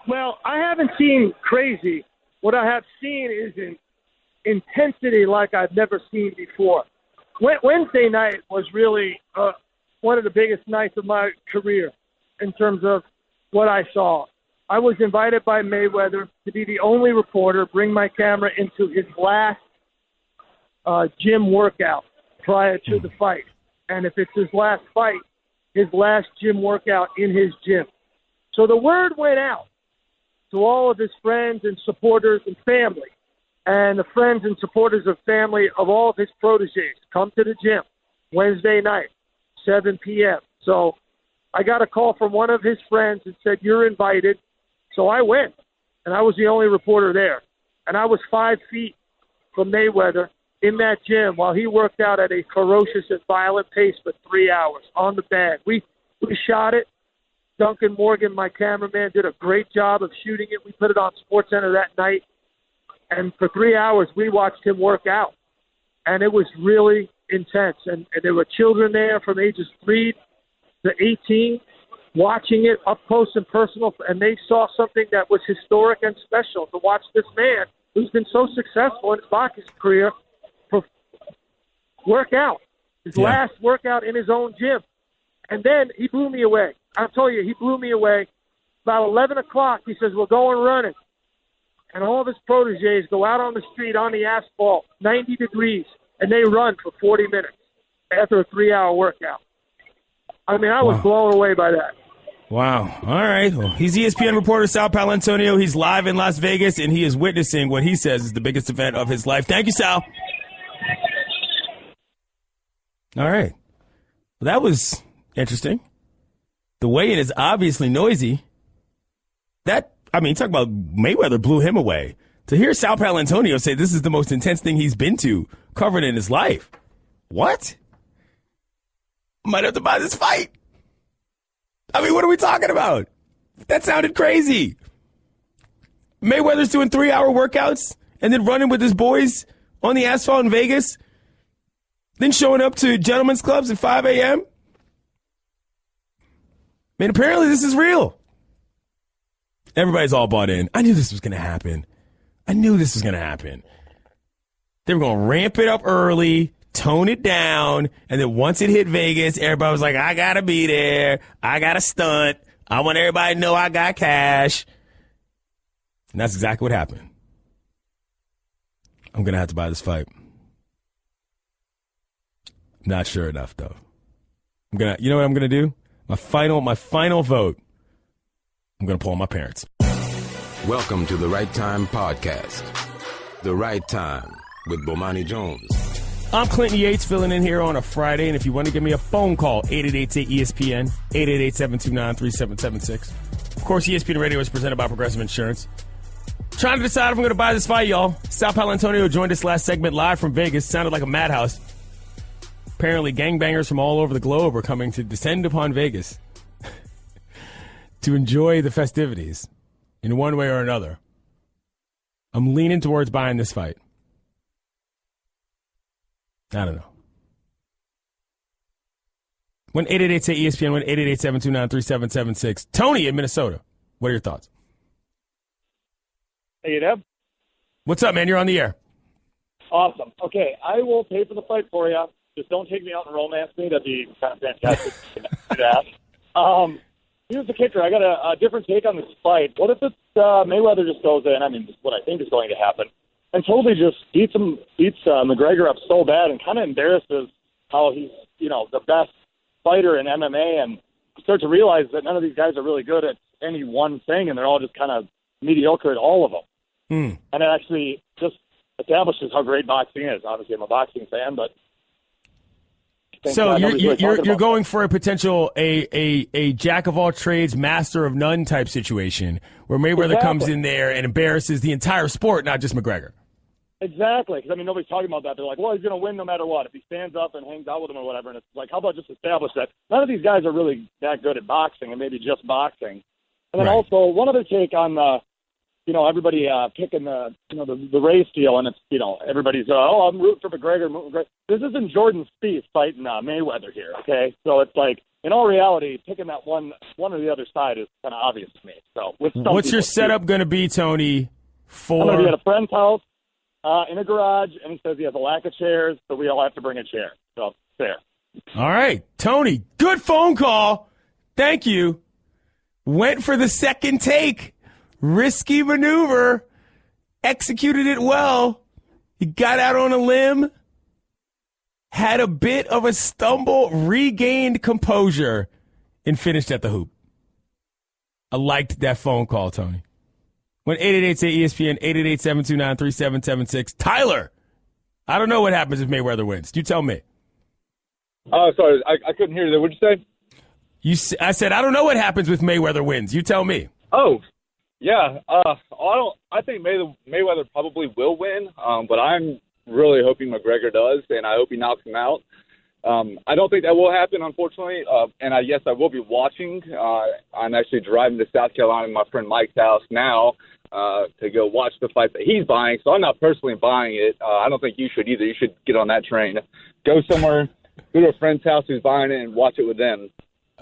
Well, I haven't seen crazy. What I have seen is an intensity like I've never seen before. Wednesday night was really one of the biggest nights of my career in terms of what I saw. I was invited by Mayweather to be the only reporter, bring my camera into his last gym workout prior to the fight. And if it's his last fight, his last gym workout in his gym. So the word went out to all of his friends and supporters and family, and the friends and supporters of family of all of his proteges. Come to the gym Wednesday night, 7 p.m. So I got a call from one of his friends and said, "You're invited." So I went, and I was the only reporter there. And I was 5 feet from Mayweather in that gym while he worked out at a ferocious and violent pace for 3 hours on the bag. We shot it. Duncan Morgan, my cameraman, did a great job of shooting it. We put it on SportsCenter that night. And for 3 hours, we watched him work out. And it was really intense. And there were children there from ages 3 to 18 watching it up close and personal. And they saw something that was historic and special to watch this man who's been so successful in his boxing career work out. His last workout in his own gym. And then he blew me away. I'll tell you, he blew me away. About 11 o'clock, he says, "We're going running." And all of his proteges go out on the street on the asphalt, 90 degrees, and they run for 40 minutes after a 3-hour workout. I mean, I was blown away by that. Wow. All right. Well, he's ESPN reporter Sal Paolantonio. He's live in Las Vegas, and he is witnessing what he says is the biggest event of his life. Thank you, Sal. All right. Well, that was interesting. The weigh-in is obviously noisy. Talk about Mayweather blew him away. To hear Sal Paolantonio say this is the most intense thing he's been to, covered in his life. What? Might have to buy this fight. I mean, what are we talking about? That sounded crazy. Mayweather's doing 3-hour workouts and then running with his boys on the asphalt in Vegas, then showing up to gentlemen's clubs at 5 a.m. I mean, apparently this is real. Everybody's all bought in. I knew this was going to happen. They were going to ramp it up early, tone it down, and then once it hit Vegas, everybody was like, I got to be there. I got to stunt. I want everybody to know I got cash. And that's exactly what happened. I'm going to have to buy this fight. Not sure enough, though. You know what I'm going to do? My final vote. I'm going to pull on my parents. Welcome to the Right Time Podcast. The Right Time with Bomani Jones. I'm Clinton Yates filling in here on a Friday, and if you want to give me a phone call, 888-ESPN, 888-729-3776. Of course, ESPN Radio is presented by Progressive Insurance. Trying to decide if I'm going to buy this fight, y'all. Sal Paolantonio joined us last segment live from Vegas. Sounded like a madhouse. Apparently, gangbangers from all over the globe are coming to descend upon Vegas to enjoy the festivities in one way or another. I'm leaning towards buying this fight. I don't know. 1-888-ESPN, 1-888-729-3776. Tony in Minnesota. What are your thoughts? Hey, Deb. What's up, man? You're on the air. Awesome. Okay, I will pay for the fight for you. Just don't take me out and romance me. That'd be kind of fantastic to do that. Here's the kicker. I got a different take on this fight. What if it's Mayweather just goes in, what I think is going to happen, and totally just beats McGregor up so bad and kind of embarrasses how he's, the best fighter in MMA, and start to realize that none of these guys are really good at any one thing, and they're all just kind of mediocre at all of them. And it actually just establishes how great boxing is. Obviously, I'm a boxing fan, but so you're going for a potential a jack of all trades, master of none type situation where Mayweather comes in there and embarrasses the entire sport, not just McGregor. Exactly, because nobody's talking about that. They're like, well, he's going to win no matter what if he stands up and hangs out with him or whatever. And it's like, how about just establish that none of these guys are really that good at boxing, and maybe just boxing. And then also one other take on everybody picking the race deal, and it's everybody's I'm rooting for McGregor. This isn't Jordan Spieth fighting Mayweather here, okay? So it's like, in all reality, picking that one or the other side is kind of obvious to me. So what's your setup going to be, Tony? I'm going to be at a friend's house in a garage, and he says he has a lack of chairs, so we all have to bring a chair. So there. All right, Tony. Good phone call. Thank you. Went for the second take. Risky maneuver, executed it well. He got out on a limb, had a bit of a stumble, regained composure, and finished at the hoop. I liked that phone call, Tony. 1-888-ESPN, 888-729-3776. Tyler, I don't know what happens if Mayweather wins. You tell me. Oh, sorry, I couldn't hear you there. What'd you say? I said, I don't know what happens with Mayweather wins. You tell me. Oh, yeah. I think Mayweather probably will win, but I'm really hoping McGregor does, and I hope he knocks him out. I don't think that will happen, unfortunately, and yes, I will be watching. I'm actually driving to South Carolina to my friend Mike's house now to go watch the fight that he's buying, so I'm not personally buying it. I don't think you should either. You should get on that train. Go somewhere, go to a friend's house who's buying it and watch it with them.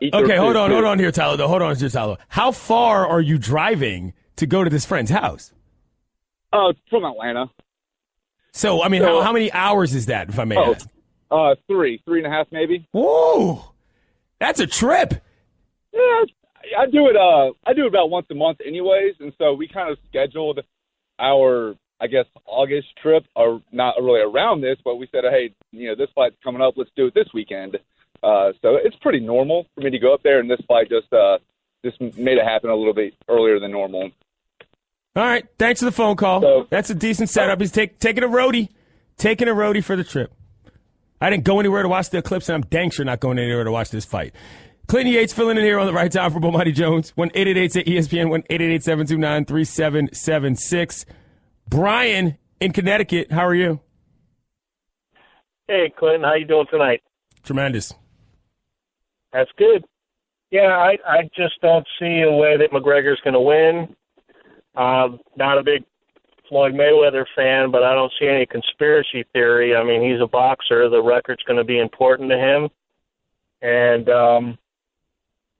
Okay, hold on here, Tyler. Hold on here, Tyler. How far are you driving to go to this friend's house? From Atlanta. So, I mean, how many hours is that, if I may ask? 3.5 maybe. Whoa, that's a trip. Yeah, I do it about once a month anyways, and so we kind of scheduled our, I guess, August trip, or not really around this, but we said, hey, this fight's coming up, let's do it this weekend. So it's pretty normal for me to go up there, and this fight just made it happen a little bit earlier than normal. All right, thanks for the phone call. So, that's a decent setup. He's taking a roadie for the trip. I didn't go anywhere to watch the Eclipse, and I'm dang sure not going anywhere to watch this fight. Clinton Yates filling in here on the right time for Bomani Jones. 1-888-ESPN, 1-888-729-3776. Brian in Connecticut, how are you? Hey, Clinton, how you doing tonight? Tremendous. That's good. Yeah, I just don't see a way that McGregor's going to win. Not a big Floyd Mayweather fan, but I don't see any conspiracy theory. I mean, he's a boxer. The record's going to be important to him. And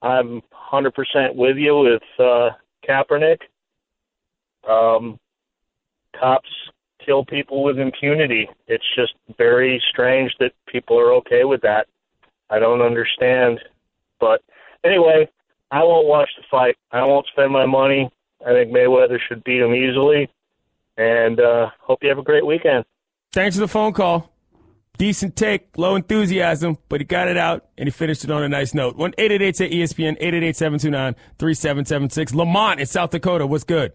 I'm 100% with you with Kaepernick. Cops kill people with impunity. It's just very strange that people are okay with that. I don't understand. But anyway, I won't watch the fight. I won't spend my money. I think Mayweather should beat him easily. And hope you have a great weekend. Thanks for the phone call. Decent take, low enthusiasm, but he got it out, and he finished it on a nice note. 1-888-ESPN, 888-729-3776. Lamont in South Dakota, what's good?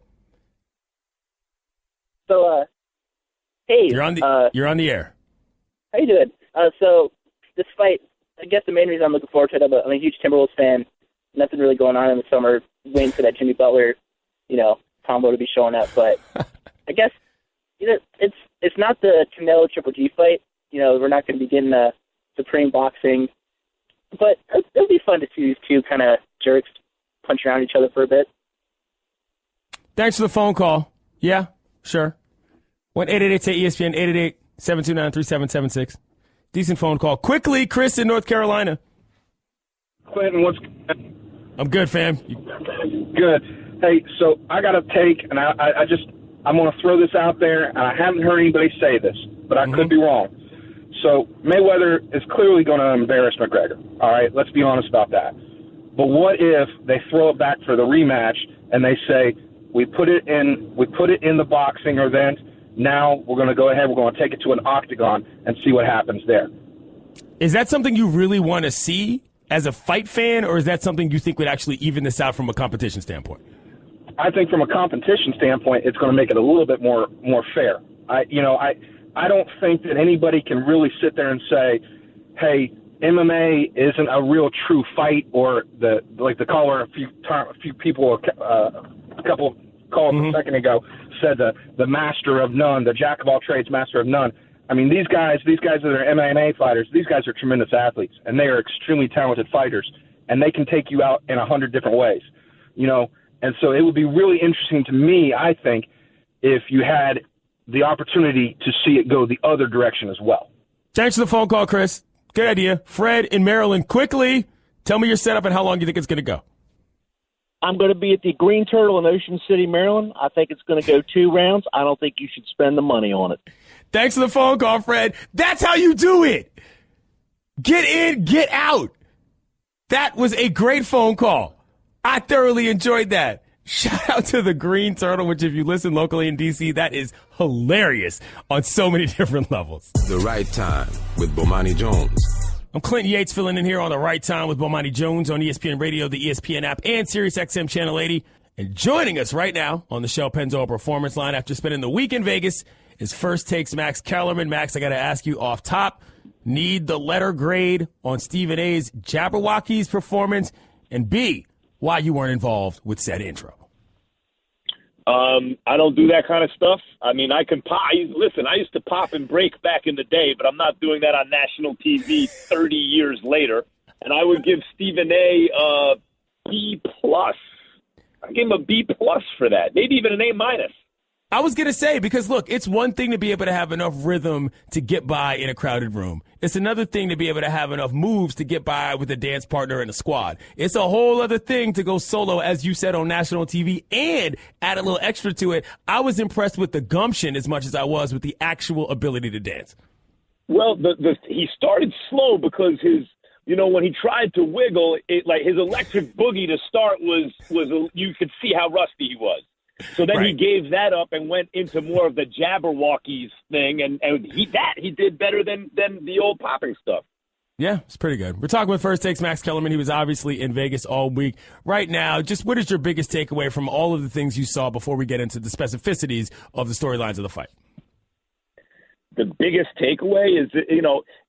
So, hey. You're on the air. How you doing? So, this fight, I guess the main reason I'm looking forward to it, I'm a huge Timberwolves fan. Nothing really going on in the summer, waiting for that Jimmy Butler, combo to be showing up. But I guess it's not the Canelo Triple G fight. We're not going to be getting Supreme Boxing. But it'll be fun to see these two kind of jerks punch around each other for a bit. Thanks for the phone call. Yeah, sure. 1-888-ESPN, 888-729-3776. Decent phone call. Quickly, Chris in North Carolina. Clinton, what's good? I'm good, fam. Good. Hey, so I got a take, and I'm going to throw this out there, and I haven't heard anybody say this, but I could be wrong. So Mayweather is clearly going to embarrass McGregor. All right, let's be honest about that. But what if they throw it back for the rematch and they say we put it in the boxing event? Now we're going to go ahead. We're going to take it to an octagon and see what happens there. Is that something you really want to see as a fight fan, or is that something you think would actually even this out from a competition standpoint? I think from a competition standpoint, it's going to make it a little bit more fair. I don't think that anybody can really sit there and say, hey, MMA isn't a real true fight, or the caller a couple calls a second ago said the master of none, the jack of all trades, master of none. I mean, these guys that are MMA fighters, these guys are tremendous athletes, and they are extremely talented fighters, and they can take you out in 100 different ways, And so it would be really interesting to me, I think, if you had the opportunity to see it go the other direction as well. Thanks for the phone call, Chris. Good idea. Fred in Maryland, quickly, tell me your setup and how long you think it's going to go. I'm going to be at the Green Turtle in Ocean City, Maryland. I think it's going to go 2 rounds. I don't think you should spend the money on it. Thanks for the phone call, Fred. That's how you do it. Get in, get out. That was a great phone call. I thoroughly enjoyed that. Shout out to the Green Turtle, which if you listen locally in D.C., that is hilarious on so many different levels. The Right Time with Bomani Jones. I'm Clinton Yates filling in here on The Right Time with Bomani Jones on ESPN Radio, the ESPN app, and SiriusXM Channel 80. And joining us right now on the Shell Pennzoil Performance Line after spending the week in Vegas is First Takes Max Kellerman. Max, I got to ask you off top, need the letter grade on Stephen A's Jabberwockies performance? And B, why you weren't involved with said intro? I don't do that kind of stuff. I mean, I can pop. Listen, I used to pop and break back in the day, but I'm not doing that on national TV 30 years later. And I would give Stephen A. B+. I gave him a B+ for that. Maybe even an A-. I was going to say, because, look, it's one thing to be able to have enough rhythm to get by in a crowded room. It's another thing to be able to have enough moves to get by with a dance partner in a squad. It's a whole other thing to go solo, as you said, on national TV and add a little extra to it. I was impressed with the gumption as much as I was with the actual ability to dance. Well, he started slow because when he tried to wiggle, like his electric boogie to start was you could see how rusty he was. So then he gave that up and went into more of the Jabberwockies thing, and he did better than the old popping stuff. Yeah, it's pretty good. We're talking with First Takes Max Kellerman. He was obviously in Vegas all week. Right now, just what is your biggest takeaway from all of the things you saw before we get into the specificities of the storylines of the fight? The biggest takeaway is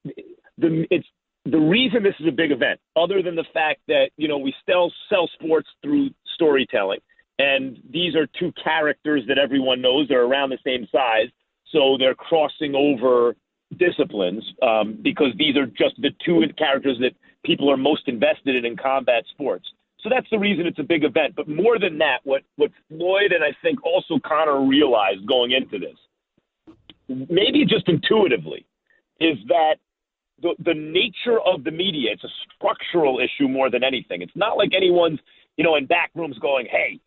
it's the reason this is a big event, other than the fact that we still sell sports through storytelling. And these are two characters that everyone knows. They're around the same size, so they're crossing over disciplines because these are just the two characters that people are most invested in combat sports. So that's the reason it's a big event. But more than that, what Floyd and I think also Conor realized going into this, maybe just intuitively, is that the nature of the media, it's a structural issue more than anything. It's not like anyone's, in back rooms going, hey,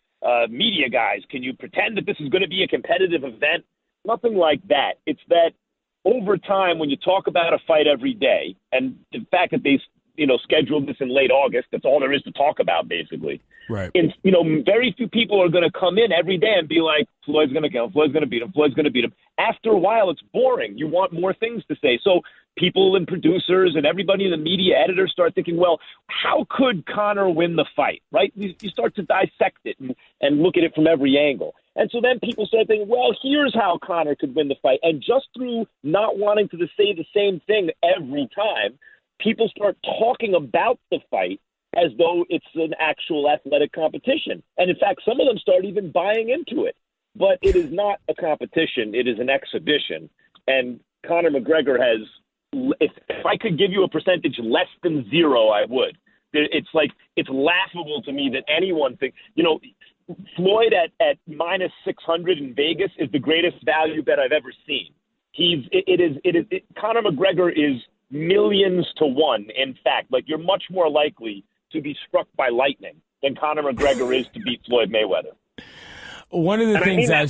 media guys, can you pretend that this is going to be a competitive event? Nothing like that. It's that over time, when you talk about a fight every day, and the fact that they, scheduled this in late August, that's all there is to talk about, basically. Right. And, very few people are going to come in every day and be like, Floyd's going to kill him, Floyd's going to beat him, Floyd's going to beat him. After a while, it's boring. You want more things to say. So people and producers and everybody in the media, editors start thinking, well, how could Conor win the fight, right? You start to dissect it and look at it from every angle. And so then people start thinking, well, here's how Conor could win the fight. And just through not wanting to say the same thing every time, people start talking about the fight as though it's an actual athletic competition. And in fact, some of them start even buying into it. But it is not a competition. It is an exhibition. And Conor McGregor has, if I could give you a percentage less than 0, I would. It's laughable to me that anyone thinks, Floyd at minus 600 in Vegas is the greatest value bet I've ever seen. Conor McGregor is millions to 1. In fact, you're much more likely to be struck by lightning than Conor McGregor is to beat Floyd Mayweather. One of the things I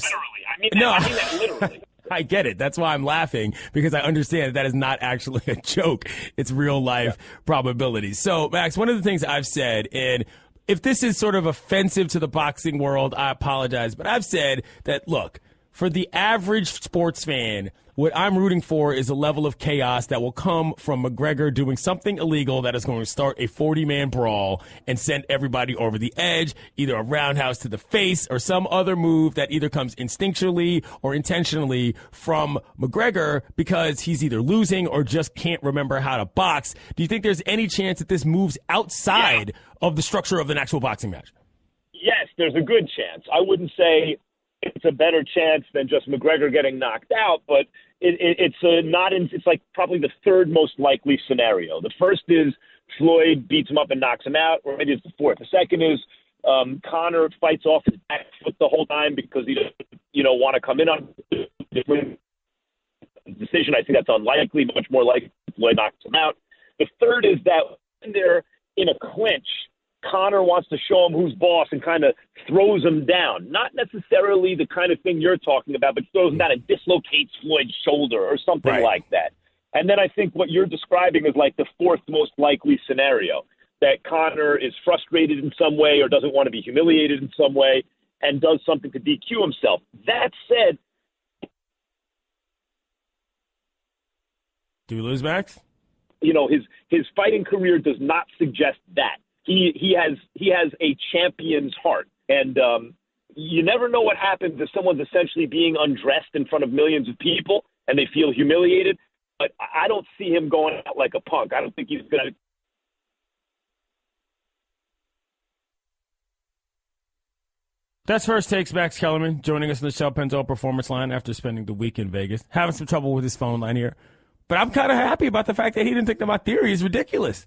mean that literally. I get it. That's why I'm laughing, because I understand that is not actually a joke. It's real life probabilities. So, Max, one of the things I've said, and if this is sort of offensive to the boxing world, I apologize, but I've said that, look, for the average sports fan, what I'm rooting for is a level of chaos that will come from McGregor doing something illegal that is going to start a 40-man brawl and send everybody over the edge, either a roundhouse to the face or some other move that either comes instinctually or intentionally from McGregor because he's either losing or just can't remember how to box. Do you think there's any chance that this moves outside of the structure of an actual boxing match? Yes, there's a good chance. I wouldn't say it's a better chance than just McGregor getting knocked out, but it's like probably the third most likely scenario. The first is Floyd beats him up and knocks him out, or maybe it's the fourth. The second is Conor fights off his back foot the whole time because he doesn't, want to come in on a different decision. I think that's unlikely. Much more likely Floyd knocks him out. The third is that when they're in a clinch, Conor wants to show him who's boss and kind of throws him down. Not necessarily the kind of thing you're talking about, but throws him down and dislocates Floyd's shoulder or something like that. And then I think what you're describing is like the fourth most likely scenario, that Conor is frustrated in some way or doesn't want to be humiliated in some way and does something to DQ himself. That said, do we lose Max? His fighting career does not suggest that. He has a champion's heart, and you never know what happens if someone's essentially being undressed in front of millions of people and they feel humiliated. but I don't see him going out like a punk. I don't think he's going to. That's First Takes. Max Kellerman joining us on the Shell Penzo Performance Line after spending the week in Vegas. Having some trouble with his phone line here. But I'm kind of happy about the fact that he didn't think that my theory is ridiculous.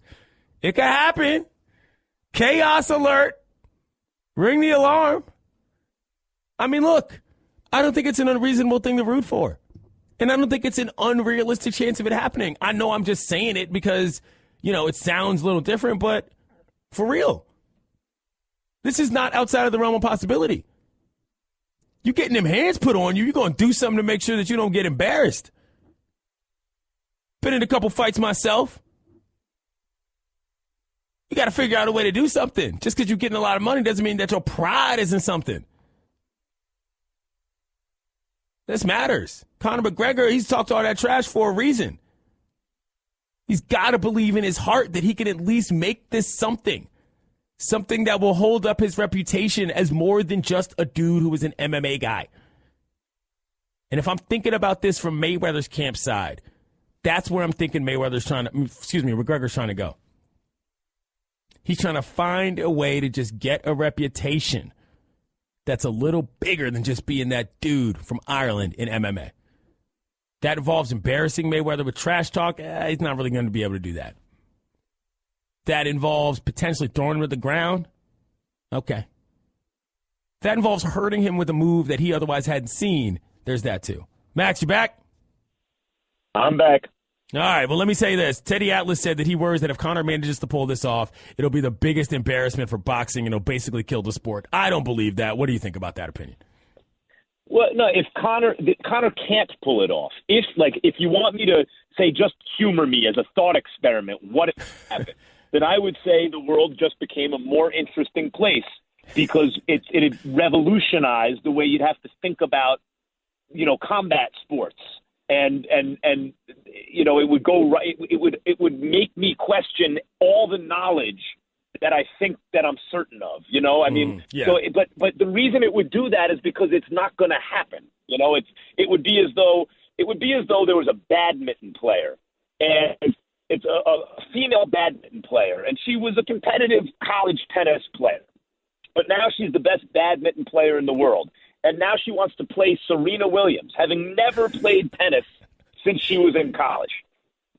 It could happen. Chaos alert. Ring the alarm. I mean, look, I don't think it's an unreasonable thing to root for. And I don't think it's an unrealistic chance of it happening. I know I'm just saying it because, it sounds a little different, but for real. This is not outside of the realm of possibility. You getting them hands put on you, you're going to do something to make sure that you don't get embarrassed. Been in a couple fights myself. You got to figure out a way to do something. Just because you're getting a lot of money doesn't mean that your pride isn't something. This matters. Conor McGregor, he's talked all that trash for a reason. He's got to believe in his heart that he can at least make this something. Something that will hold up his reputation as more than just a dude who was an MMA guy. And if I'm thinking about this from Mayweather's camp side, that's where I'm thinking McGregor's trying to go. He's trying to find a way to just get a reputation that's a little bigger than just being that dude from Ireland in MMA. That involves embarrassing Mayweather with trash talk. He's not really going to be able to do that. That involves potentially throwing him to the ground. Okay. That involves hurting him with a move that he otherwise hadn't seen. There's that too. Max, you back? I'm back. All right, well, let me say this. Teddy Atlas said that he worries that if Conor manages to pull this off, it'll be the biggest embarrassment for boxing and it'll basically kill the sport. I don't believe that. What do you think about that opinion? Well, no, if Conor can't pull it off, if you want me to say, just humor me as a thought experiment, what if happened? Then I would say the world just became a more interesting place because it revolutionized the way you'd have to think about, combat sports. And it would go right. It would make me question all the knowledge that I think that I'm certain of. Yeah. So, but the reason it would do that is because it's not going to happen. It would be as though there was a badminton player and it's a female badminton player, and she was a competitive college tennis player. But now she's the best badminton player in the world. And now she wants to play Serena Williams, having never played tennis since she was in college.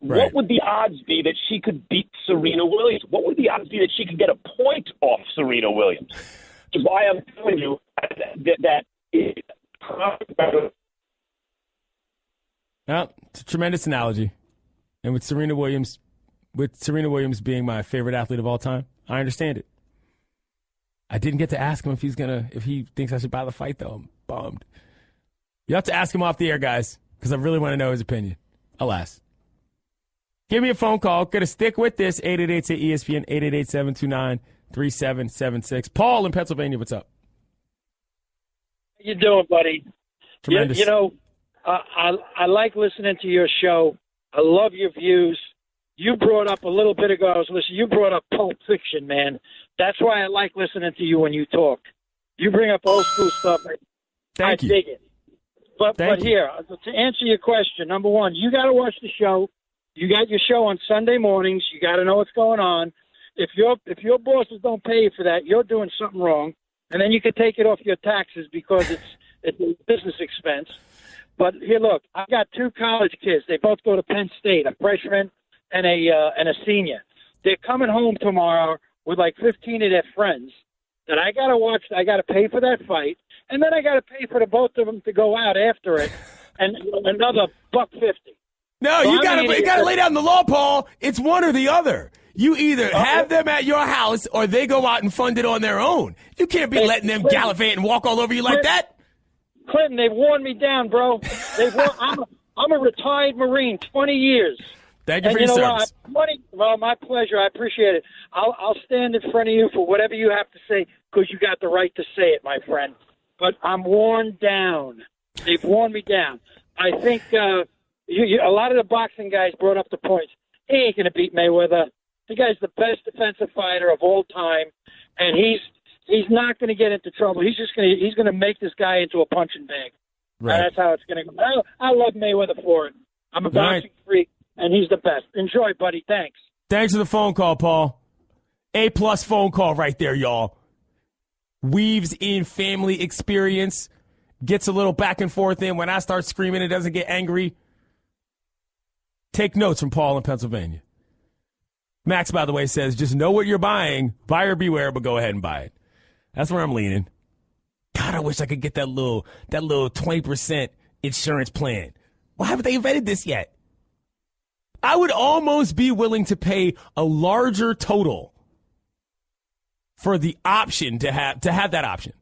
Right. What would the odds be that she could beat Serena Williams? What would the odds be that she could get a point off Serena Williams? Which is why I'm telling you that well, it's a tremendous analogy. And with Serena Williams being my favorite athlete of all time, I understand it. I didn't get to ask him if he thinks I should buy the fight, though. I'm bummed. You have to ask him off the air, guys, because I really want to know his opinion. Alas. Give me a phone call. Got to stick with this. 888-ESPN, 888-729-3776. Paul in Pennsylvania, what's up? How you doing, buddy? Tremendous. I like listening to your show. I love your views. You brought up a little bit ago, I was listening, you brought up Pulp Fiction, man. That's why I like listening to you when you talk. You bring up old school stuff. I dig it. But here, to answer your question, number one, you got to watch the show. You got your show on Sunday mornings. You got to know what's going on. If your bosses don't pay you for that, you're doing something wrong. And then you can take it off your taxes because it's a business expense. But here, look, I got two college kids. They both go to Penn State, a freshman and a senior. They're coming home tomorrow with like 15 of their friends that I got to watch. I got to pay for that fight, and then I got to pay for the both of them to go out after it, and another $150. No, so you got to lay down the law, Paul. It's one or the other. You either have them at your house or they go out and fund it on their own. You can't be letting them gallivant and walk all over you like that. Clinton, they've worn me down, bro. I'm a retired Marine, 20 years. Thank you for your service. Well, my pleasure. I appreciate it. I'll stand in front of you for whatever you have to say because you got the right to say it, my friend. But I'm worn down. They've worn me down. I think a lot of the boxing guys brought up the points. He ain't going to beat Mayweather. The guy's the best defensive fighter of all time, and he's not going to get into trouble. He's going to make this guy into a punching bag. Right. That's how it's going to go. I love Mayweather for it. I'm a boxing freak, and he's the best. Enjoy, buddy. Thanks. Thanks for the phone call, Paul. A-plus phone call right there, y'all. Weaves in family experience. Gets a little back and forth in. When I start screaming, it doesn't get angry. Take notes from Paul in Pennsylvania. Max, by the way, says, just know what you're buying. Buyer beware, but go ahead and buy it. That's where I'm leaning. God, I wish I could get that little 20% insurance plan. Why haven't they invented this yet? I would almost be willing to pay a larger total for the option to have that option.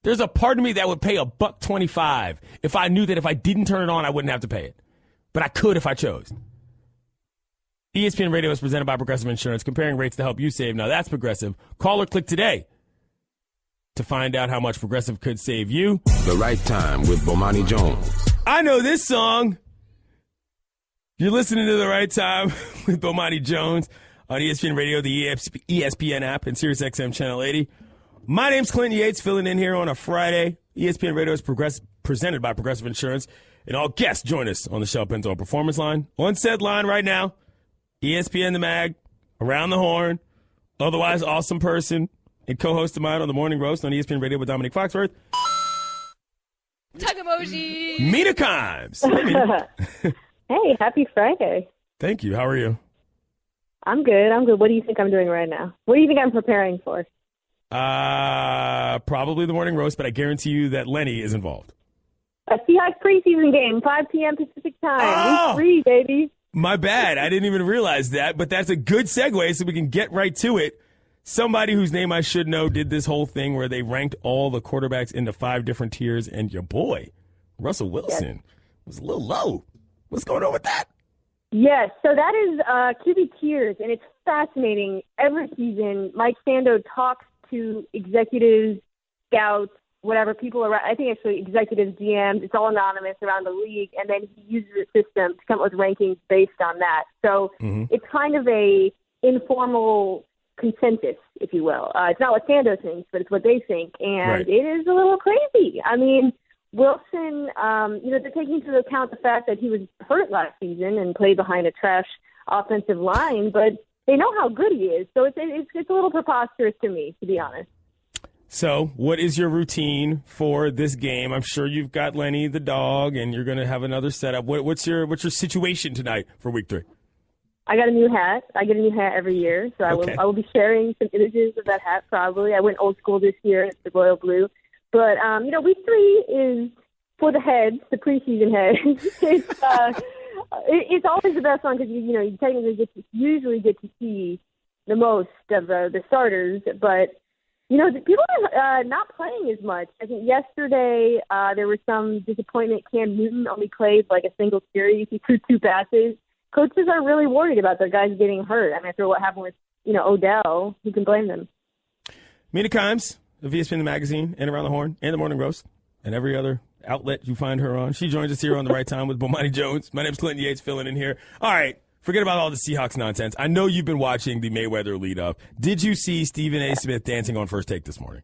There's a part of me that would pay $125 if I knew that if I didn't turn it on, I wouldn't have to pay it. But I could if I chose. ESPN Radio is presented by Progressive Insurance, comparing rates to help you save. Now that's Progressive. Call or click today to find out how much Progressive could save you. The Right Time with Bomani Jones. I know this song. You're listening to The Right Time with Bomani Jones on ESPN Radio, the ESPN app, and SiriusXM Channel 80. My name's Clinton Yates, filling in here on a Friday. ESPN Radio is presented by Progressive Insurance, and all guests join us on the Shell Pinto Performance Line. On said line right now, ESPN The Mag, Around the Horn, otherwise awesome person, and co-host of mine on the Morning Roast on ESPN Radio with Dominic Foxworth. Tug emoji. Mina Kimes. Hey, Mina. Hey, happy Friday. Thank you. How are you? I'm good. What do you think I'm doing right now? What do you think I'm preparing for? Probably the Morning Roast, but I guarantee you that Lenny is involved. A Seahawks preseason game, 5 p.m. Pacific time. Oh! Week 3, baby. My bad. I didn't even realize that, but that's a good segue so we can get right to it. Somebody whose name I should know did this whole thing where they ranked all the quarterbacks into 5 different tiers, and your boy, Russell Wilson, was a little low. What's going on with that? Yes, so that is QB tiers, and it's fascinating. Every season, Mike Sando talks to executives, scouts, whatever people around. I think actually executives, GMs, it's all anonymous around the league, and then he uses a system to come up with rankings based on that. So it's kind of a informal consensus, if you will. It's not what Sando thinks, but it's what they think, and it is a little crazy. I mean, Wilson, they're taking into account the fact that he was hurt last season and played behind a trash offensive line, but they know how good he is. So it's a little preposterous to me, to be honest. So what is your routine for this game? I'm sure you've got Lenny the dog, and you're going to have another setup. What's your situation tonight for Week 3? I got a new hat. I get a new hat every year, so I will be sharing some images of that hat probably. I went old school this year. It's the royal blue. But, Week 3 is for the heads, the preseason heads. It's always the best one because, you technically usually get to see the most of the starters. But, people are not playing as much. I think yesterday there was some disappointment. Cam Newton only played like a single series. He threw 2 passes. Coaches are really worried about their guys getting hurt. I mean, after what happened with, Odell, who can blame them? Mina Kimes of ESPN The Magazine and Around the Horn and the Morning Roast and every other outlet you find her on. She joins us here on The Right Time with Bomani Jones. My name's Clinton Yates, filling in here. All right, forget about all the Seahawks nonsense. I know you've been watching the Mayweather lead-up. Did you see Stephen A. Smith dancing on First Take this morning?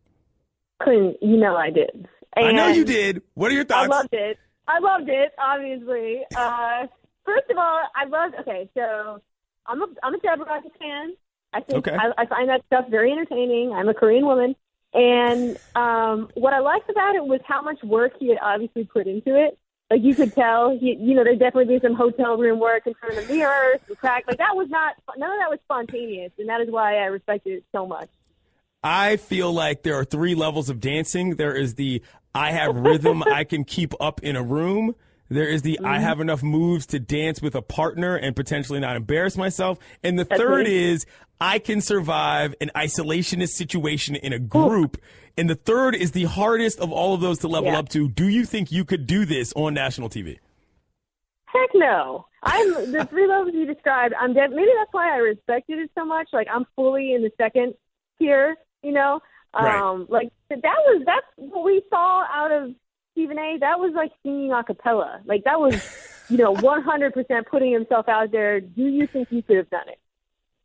Clinton, I did. And I know you did. What are your thoughts? I loved it, obviously. First of all, so I'm a Deborah Rocket fan. I think I find that stuff very entertaining. I'm a Korean woman. And what I liked about it was how much work he had obviously put into it. Like, you could tell, there'd definitely be some hotel room work in front of the mirror, some crack. Like, none of that was spontaneous, and that is why I respected it so much. I feel like there are 3 levels of dancing. There is the I have rhythm I can keep up in a room. There is the I have enough moves to dance with a partner and potentially not embarrass myself. And the third is I can survive an isolationist situation in a group. And the third is the hardest of all of those to level up to. Do you think you could do this on national TV? Heck no. I'm the 3 levels you described. Maybe that's why I respected it so much. Like, I'm fully in the second tier, Like, that's what we saw out of Stephen A. That was like singing a cappella. Like, that was, 100% putting himself out there. Do you think you could have done it?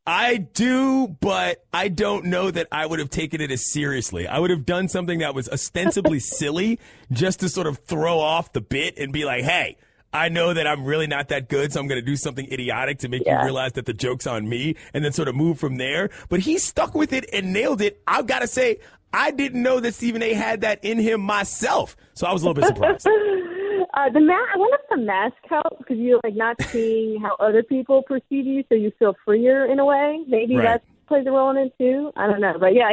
I do, but I don't know that I would have taken it as seriously. I would have done something that was ostensibly silly just to sort of throw off the bit and be like, hey, I know that I'm really not that good, so I'm going to do something idiotic to make you realize that the joke's on me and then sort of move from there. But he stuck with it and nailed it. I've got to say, I didn't know that Stephen A. had that in him myself, so I was a little bit surprised. I wonder if the mask helps because you're like not seeing how other people perceive you, so you feel freer in a way. Maybe that plays a role in it too. I don't know, but yeah,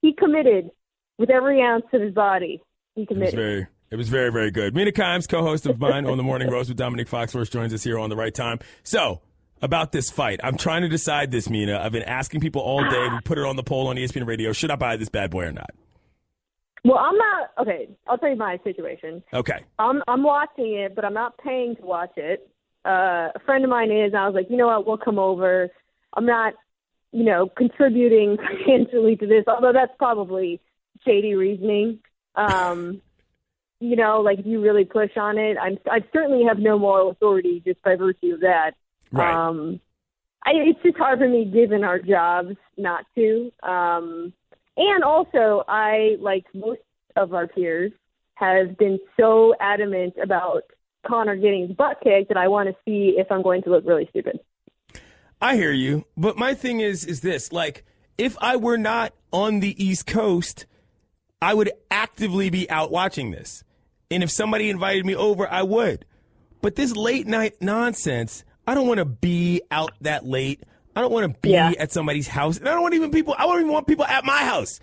he committed with every ounce of his body. He committed. It was very, very good. Mina Kimes, co-host of mine on the Morning Roast with Dominic Foxworth, joins us here on The Right Time. So, about this fight, I'm trying to decide this, Mina. I've been asking people all day. We put it on the poll on ESPN Radio. Should I buy this bad boy or not? Well, I'm not. Okay, I'll tell you my situation. Okay. I'm watching it, but I'm not paying to watch it. A friend of mine is, and I was like, you know what, we'll come over. I'm not, contributing financially to this, although that's probably shady reasoning. Like if you really push on it, I certainly have no moral authority just by virtue of that. Right. It's just hard for me, given our jobs, not to. And also, I, like most of our peers, have been so adamant about Conor getting his butt kicked that I want to see if I'm going to look really stupid. I hear you, but my thing is this, like, if I were not on the East Coast, I would actively be out watching this. And if somebody invited me over, I would. But this late night nonsense, I don't want to be out that late. I don't want to be at somebody's house. And I don't even want people at my house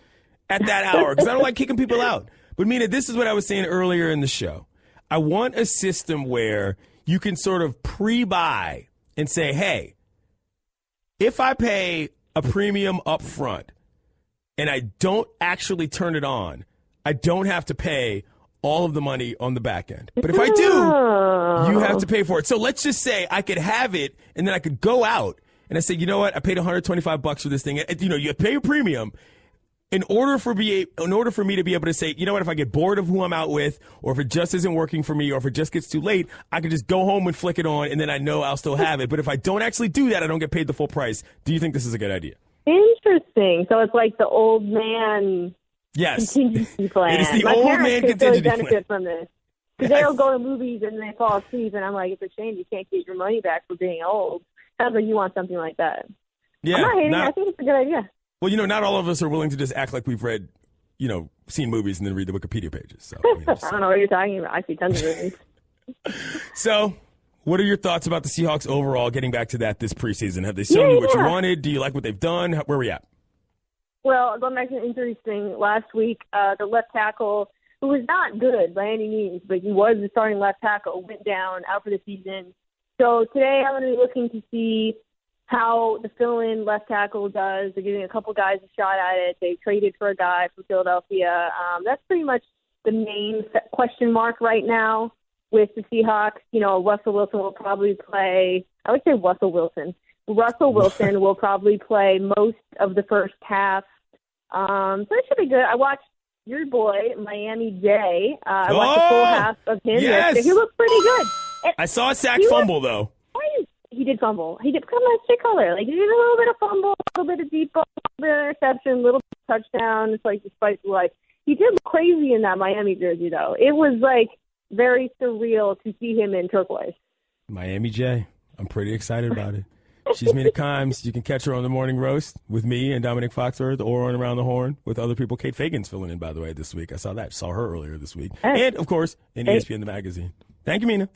at that hour because I don't like kicking people out. But Mina, this is what I was saying earlier in the show. I want a system where you can sort of pre-buy and say, hey, if I pay a premium up front and I don't actually turn it on, I don't have to pay all of the money on the back end. But if I do, you have to pay for it. So let's just say I could have it and then I could go out and I say, you know what, I paid $125 for this thing. You pay a premium in order for me to be able to say, you know what, if I get bored of who I'm out with, or if it just isn't working for me, or if it just gets too late, I can just go home and flick it on, and then I know I'll still have it. But if I don't actually do that, I don't get paid the full price. Do you think this is a good idea? Interesting. So it's like the old man contingency plan. It is the My old parents man could really contingency benefit plan. from this. Because they'll go to movies and they fall asleep, and I'm like, it's a shame you can't get your money back for being old. Sounds like you want something like that. Yeah, I'm not hating it. I think it's a good idea. Well, not all of us are willing to just act like we've read, seen movies and then read the Wikipedia pages. So, I don't know what you're talking about. I see tons of movies. So, what are your thoughts about the Seahawks overall, getting back to that this preseason? Have they shown you what you wanted? Do you like what they've done? Where are we at? Well, going back to the injuries thing, last week, the left tackle, who was not good by any means, but he was the starting left tackle, went down, out for the season. So today I'm going to be looking to see how the fill-in left tackle does. They're giving a couple guys a shot at it. They traded for a guy from Philadelphia. That's pretty much the main question mark right now with the Seahawks. Russell Wilson will probably play. I would say Russell Wilson. Russell Wilson will probably play most of the first half. So it should be good. I watched your boy, Miami J. I watched the full half of him yesterday. He looked pretty good. I saw a sack fumble, though. He did fumble. He did come on straight color. Like, he did a little bit of fumble, a little bit of deep ball, a little bit of interception, a little bit of touchdown. It's like the spice of life. He did look crazy in that Miami jersey, though. It was, like, very surreal to see him in turquoise. Miami J. I'm pretty excited about it. She's Mina Kimes. You can catch her on the Morning Roast with me and Dominic Foxworth, or on Around the Horn with other people. Kate Fagan's filling in, by the way, this week. I saw her earlier this week. Hey. And, of course, in ESPN the magazine. Thank you, Mina.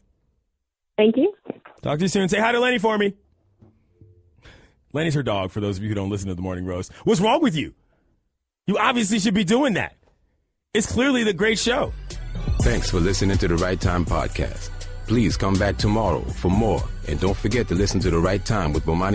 Thank you. Talk to you soon. Say hi to Lenny for me. Lenny's her dog, for those of you who don't listen to the Morning Roast. What's wrong with you? You obviously should be doing that. It's clearly the great show. Thanks for listening to the Right Time Podcast. Please come back tomorrow for more. And don't forget to listen to The Right Time with Bomani